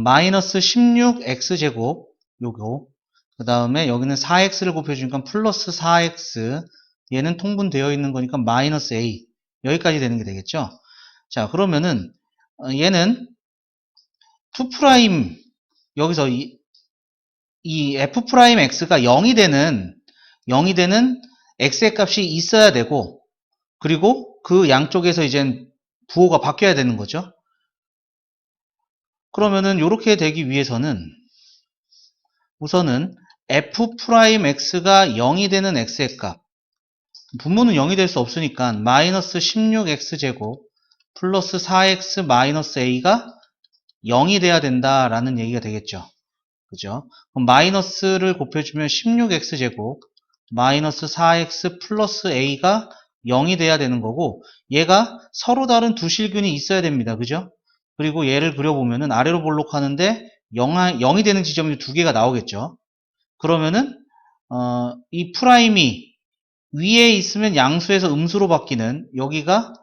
마이너스 16x제곱 요거, 그 다음에 여기는 4x를 곱해주니까 플러스 4x, 얘는 통분되어 있는 거니까 마이너스 a, 여기까지 되는 게 되겠죠. 자, 그러면은 얘는 2' 여기서 이 f'x가 0이 되는 x의 값이 있어야 되고, 그리고 그 양쪽에서 이제 부호가 바뀌어야 되는 거죠. 그러면은 이렇게 되기 위해서는 우선은 f'x가 0이 되는 x의 값, 분모는 0이 될 수 없으니까 마이너스 16x제곱 플러스 4x 마이너스 a가 0이 돼야 된다라는 얘기가 되겠죠. 그죠? 그럼 마이너스를 곱해주면 16x제곱 마이너스 4x 플러스 a가 0이 돼야 되는 거고, 얘가 서로 다른 두 실균이 있어야 됩니다. 그죠? 그리고 얘를 그려보면은 아래로 볼록하는데 0이 되는 지점이 두 개가 나오겠죠. 그러면은 이 프라임이 위에 있으면 양수에서 음수로 바뀌는, 여기가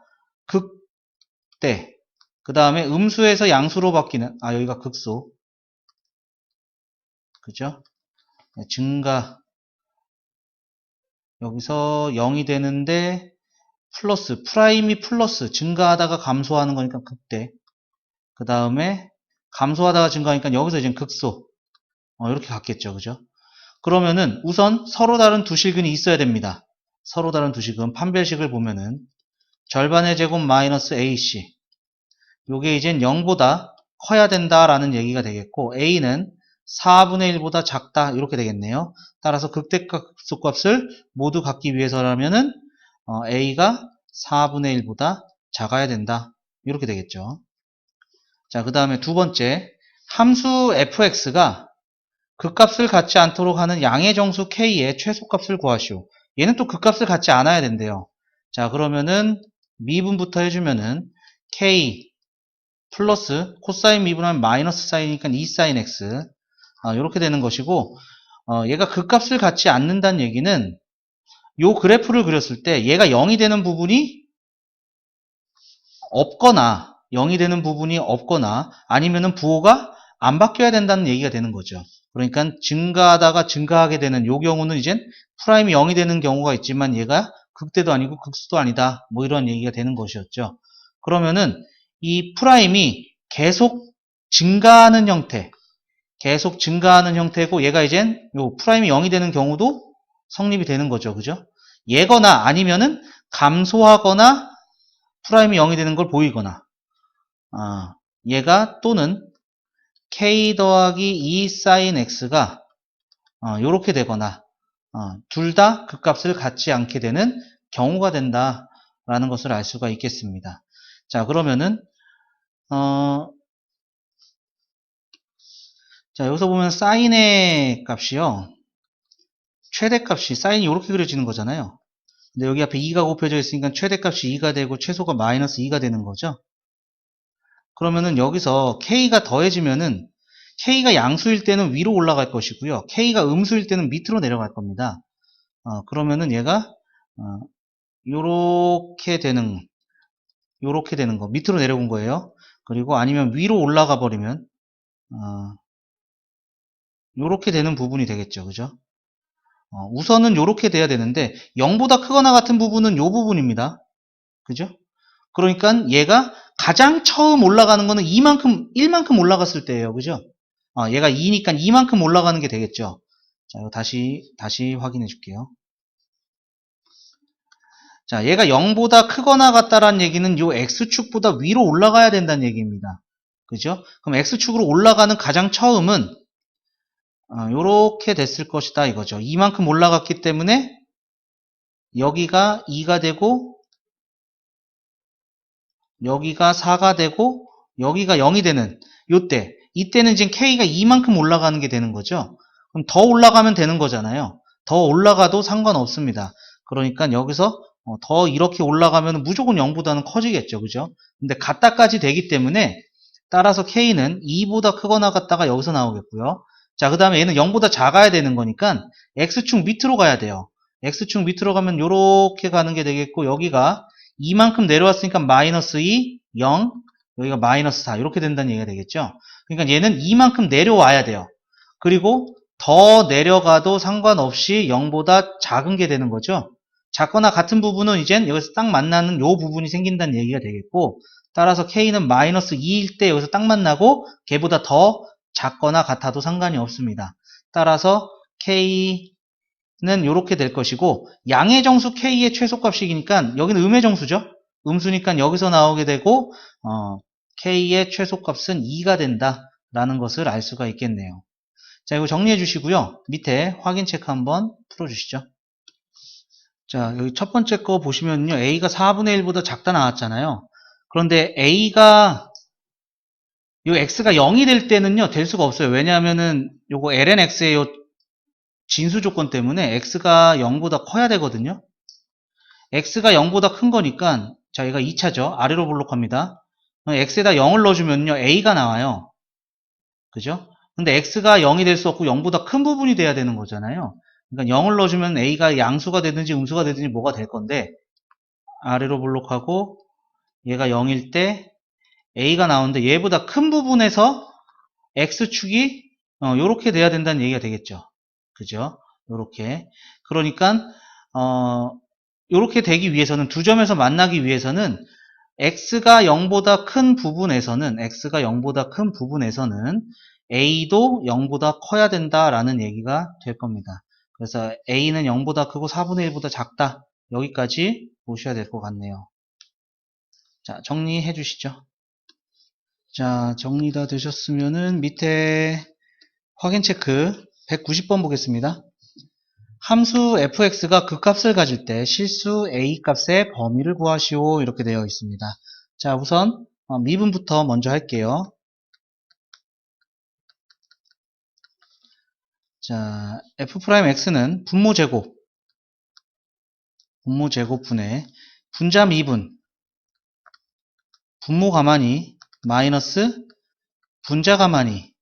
극대, 그 다음에 음수에서 양수로 바뀌는, 여기가 극소, 그죠? 증가, 여기서 0이 되는데 플러스, 프라임이 플러스, 증가하다가 감소하는 거니까 극대, 그 다음에 감소하다가 증가하니까 여기서 이제 극소, 이렇게 갔겠죠. 그죠? 그러면은 우선 서로 다른 두 실근이 있어야 됩니다. 서로 다른 두 실근, 판별식을 보면은 절반의 제곱 마이너스 ac, 요게 이젠 0보다 커야 된다라는 얘기가 되겠고, a는 4분의 1보다 작다 이렇게 되겠네요. 따라서 극대값 극소값을 모두 갖기 위해서라면은 a가 4분의 1보다 작아야 된다 이렇게 되겠죠. 자, 그 다음에 두 번째, 함수 fx가 극값을 갖지 않도록 하는 양의 정수 k의 최소값을 구하시오. 얘는 또 극값을 갖지 않아야 된대요. 자, 그러면은 미분부터 해주면은 k 플러스 코사인 미분하면 마이너스 사인이니까 2사인 x, 이렇게 되는 것이고, 얘가 극값을 갖지 않는다는 얘기는 요 그래프를 그렸을 때 얘가 0이 되는 부분이 없거나, 0이 되는 부분이 없거나, 아니면은 부호가 안 바뀌어야 된다는 얘기가 되는 거죠. 그러니까 증가하다가 증가하게 되는 요 경우는 이젠 프라임이 0이 되는 경우가 있지만 얘가 극대도 아니고 극수도 아니다, 뭐 이런 얘기가 되는 것이었죠. 그러면은 이 프라임이 계속 증가하는 형태고, 얘가 이젠 요 프라임이 0이 되는 경우도 성립이 되는 거죠. 그죠? 얘거나 아니면은 감소하거나 프라임이 0이 되는 걸 보이거나, 얘가 또는 k 더하기 2 sin x가 요렇게 되거나, 둘 다 극값을 갖지 않게 되는 경우가 된다라는 것을 알 수가 있겠습니다. 자, 그러면은 자, 여기서 보면 사인의 값이요, 최대값이 사인이 이렇게 그려지는 거잖아요. 근데 여기 앞에 2가 곱해져 있으니까 최대값이 2가 되고 최소가 마이너스 2가 되는 거죠. 그러면은 여기서 k가 더해지면은 k가 양수일 때는 위로 올라갈 것이고요, k가 음수일 때는 밑으로 내려갈 겁니다. 그러면은 얘가 요렇게 되는 거, 밑으로 내려온 거예요. 그리고 아니면 위로 올라가 버리면 요렇게 되는 부분이 되겠죠. 그죠? 우선은 요렇게 돼야 되는데 0보다 크거나 같은 부분은 요 부분입니다. 그죠? 그러니까 얘가 가장 처음 올라가는 거는 1만큼 올라갔을 때예요. 그죠? 얘가 2니까 2만큼 올라가는 게 되겠죠. 자, 이거 다시 확인해 줄게요. 자, 얘가 0보다 크거나 같다라는 얘기는 요 x축보다 위로 올라가야 된다는 얘기입니다. 그죠? 그럼 x축으로 올라가는 가장 처음은 요렇게 됐을 것이다 이거죠. 이만큼 올라갔기 때문에 여기가 2가 되고, 여기가 4가 되고, 여기가 0이 되는 요때, 이때는 지금 k가 이만큼 올라가는 게 되는 거죠. 그럼 더 올라가면 되는 거잖아요. 더 올라가도 상관없습니다. 그러니까 여기서 더 이렇게 올라가면 무조건 0보다는 커지겠죠. 그죠? 근데 같다까지 되기 때문에 따라서 k는 2보다 크거나 같다가 여기서 나오겠고요. 자, 그 다음에 얘는 0보다 작아야 되는 거니까 x축 밑으로 가야 돼요. x축 밑으로 가면 요렇게 가는 게 되겠고, 여기가 2만큼 내려왔으니까 마이너스 2, 0, 여기가 마이너스 4 이렇게 된다는 얘기가 되겠죠. 그러니까 얘는 2만큼 내려와야 돼요. 그리고 더 내려가도 상관없이 0보다 작은 게 되는 거죠. 작거나 같은 부분은 이젠 여기서 딱 만나는 요 부분이 생긴다는 얘기가 되겠고, 따라서 k는 마이너스 2일 때 여기서 딱 만나고 걔보다 더 작거나 같아도 상관이 없습니다. 따라서 k는 이렇게 될 것이고, 양의 정수 k의 최소값이니까 여기는 음의 정수죠. 음수니까 여기서 나오게 되고 k의 최소값은 2가 된다라는 것을 알 수가 있겠네요. 자, 이거 정리해 주시고요. 밑에 확인 체크 한번 풀어주시죠. 자, 여기 첫 번째 거 보시면요. a가 4분의 1보다 작다 나왔잖아요. 그런데 a가 요 x가 0이 될 때는요. 될 수가 없어요. 왜냐하면은 요거 lnx의 요 진수 조건 때문에 x가 0보다 커야 되거든요. x가 0보다 큰 거니까 자, 얘가 2차죠. 아래로 블록합니다. x에다 0을 넣어주면요. a가 나와요. 그죠? 근데 x가 0이 될 수 없고 0보다 큰 부분이 돼야 되는 거잖아요. 그러니까 0을 넣어주면 a가 양수가 되든지 음수가 되든지 뭐가 될 건데, 아래로 블록하고 얘가 0일 때 a가 나오는데 얘보다 큰 부분에서 x축이 요렇게 돼야 된다는 얘기가 되겠죠. 그죠? 요렇게. 그러니까 요렇게 되기 위해서는, 두 점에서 만나기 위해서는 x가 0보다 큰 부분에서는 a도 0보다 커야 된다라는 얘기가 될 겁니다. 그래서 a는 0보다 크고 4분의 1보다 작다. 여기까지 보셔야 될 것 같네요. 자, 정리해 주시죠. 자, 정리 다 되셨으면은 밑에 확인 체크 190번 보겠습니다. 함수 fx가 극값을 가질 때 실수 a 값의 범위를 구하시오. 이렇게 되어 있습니다. 자, 우선 미분부터 먼저 할게요. 자, f'x는 분모 제곱분의 분자 미분, 분모 가만히 마이너스 분자 가만히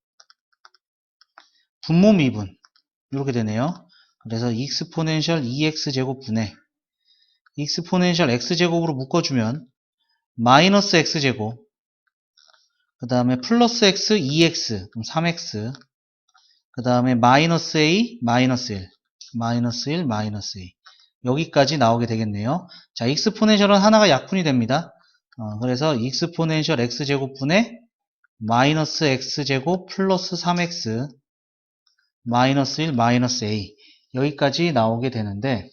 분모 미분 이렇게 되네요. 그래서 익스포넨셜 2x제곱분의 익스포넨셜 x제곱으로 묶어주면 마이너스 x제곱, 그 다음에 플러스 x 2x 그럼 3x, 그 다음에 마이너스 a 마이너스 1 마이너스 1 마이너스 a 여기까지 나오게 되겠네요. 자, 익스포넨셜은 하나가 약분이 됩니다. 그래서 익스포넨셜 x제곱분의 마이너스 x제곱 플러스 3x 마이너스 1 마이너스 a 여기까지 나오게 되는데,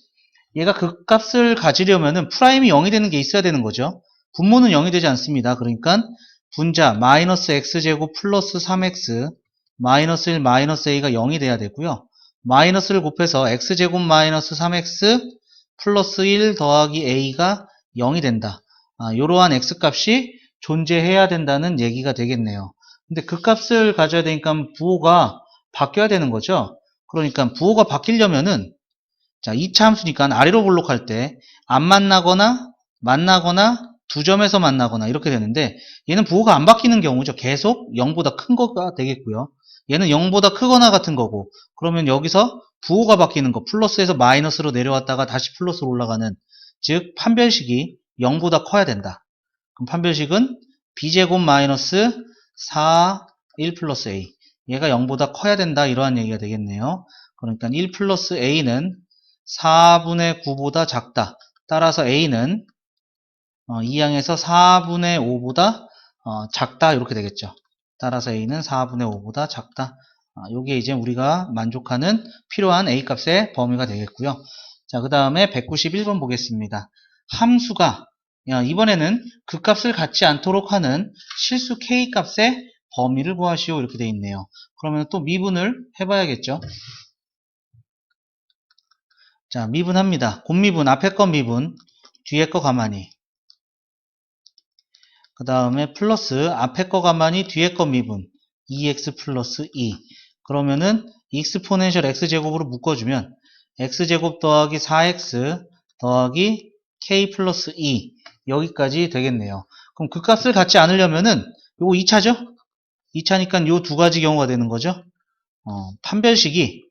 얘가 극값을 가지려면은 프라임이 0이 되는 게 있어야 되는 거죠. 분모는 0이 되지 않습니다. 그러니까 분자 마이너스 x제곱 플러스 3x 마이너스 1 마이너스 a가 0이 돼야 되고요. 마이너스를 곱해서 x제곱 마이너스 3x 플러스 1 더하기 a가 0이 된다. 이러한 x값이 존재해야 된다는 얘기가 되겠네요. 근데 극값을 가져야 되니까 부호가 바뀌어야 되는 거죠. 그러니까 부호가 바뀌려면은, 자, 2차 함수니까 아래로 블록할 때 안 만나거나 만나거나 두 점에서 만나거나 이렇게 되는데, 얘는 부호가 안 바뀌는 경우죠. 계속 0보다 큰 거가 되겠고요. 얘는 0보다 크거나 같은 거고, 그러면 여기서 부호가 바뀌는 거, 플러스에서 마이너스로 내려왔다가 다시 플러스로 올라가는, 즉 판별식이 0보다 커야 된다. 그럼 판별식은 b제곱 마이너스 4 1 플러스 a, 얘가 0보다 커야 된다, 이러한 얘기가 되겠네요. 그러니까 1 플러스 a는 4분의 9보다 작다. 따라서 a는 이 항에서 4분의 5보다 작다, 이렇게 되겠죠. 따라서 a는 4분의 5보다 작다. 요게 이제 우리가 만족하는 필요한 a 값의 범위가 되겠고요. 자, 그 다음에 191번 보겠습니다. 함수가 이번에는 그 값을 갖지 않도록 하는 실수 k 값의 범위를 구하시오, 이렇게 되어 있네요. 그러면 또 미분을 해봐야겠죠. 자, 미분합니다. 곱미분, 앞에 거 미분, 뒤에 거 가만히. 그 다음에 플러스, 앞에 거 가만히, 뒤에 거 미분, 2x 플러스 2. 그러면은 익스포넨셜 x제곱으로 묶어주면 x제곱 더하기 4x 더하기 k 플러스 2 여기까지 되겠네요. 그럼 그 값을 갖지 않으려면은 요거 2차죠? 2차니까 요 두 가지 경우가 되는 거죠. 판별식이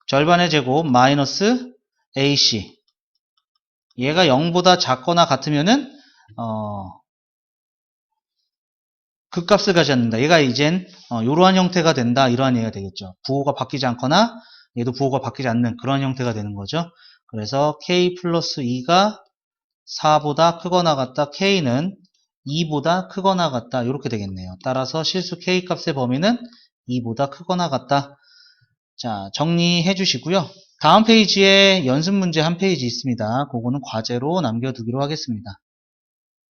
절반의 제곱 마이너스 AC 얘가 0보다 작거나 같으면은 극값을 가져야 얘가 이젠 이러한 형태가 된다 이러한 얘기가 되겠죠. 부호가 바뀌지 않거나 얘도 부호가 바뀌지 않는 그런 형태가 되는 거죠. 그래서 K 플러스 2가 4보다 크거나 같다. K는 2보다 크거나 같다. 이렇게 되겠네요. 따라서 실수 K 값의 범위는 2보다 크거나 같다. 자, 정리해 주시고요. 다음 페이지에 연습 문제 한 페이지 있습니다. 그거는 과제로 남겨두기로 하겠습니다.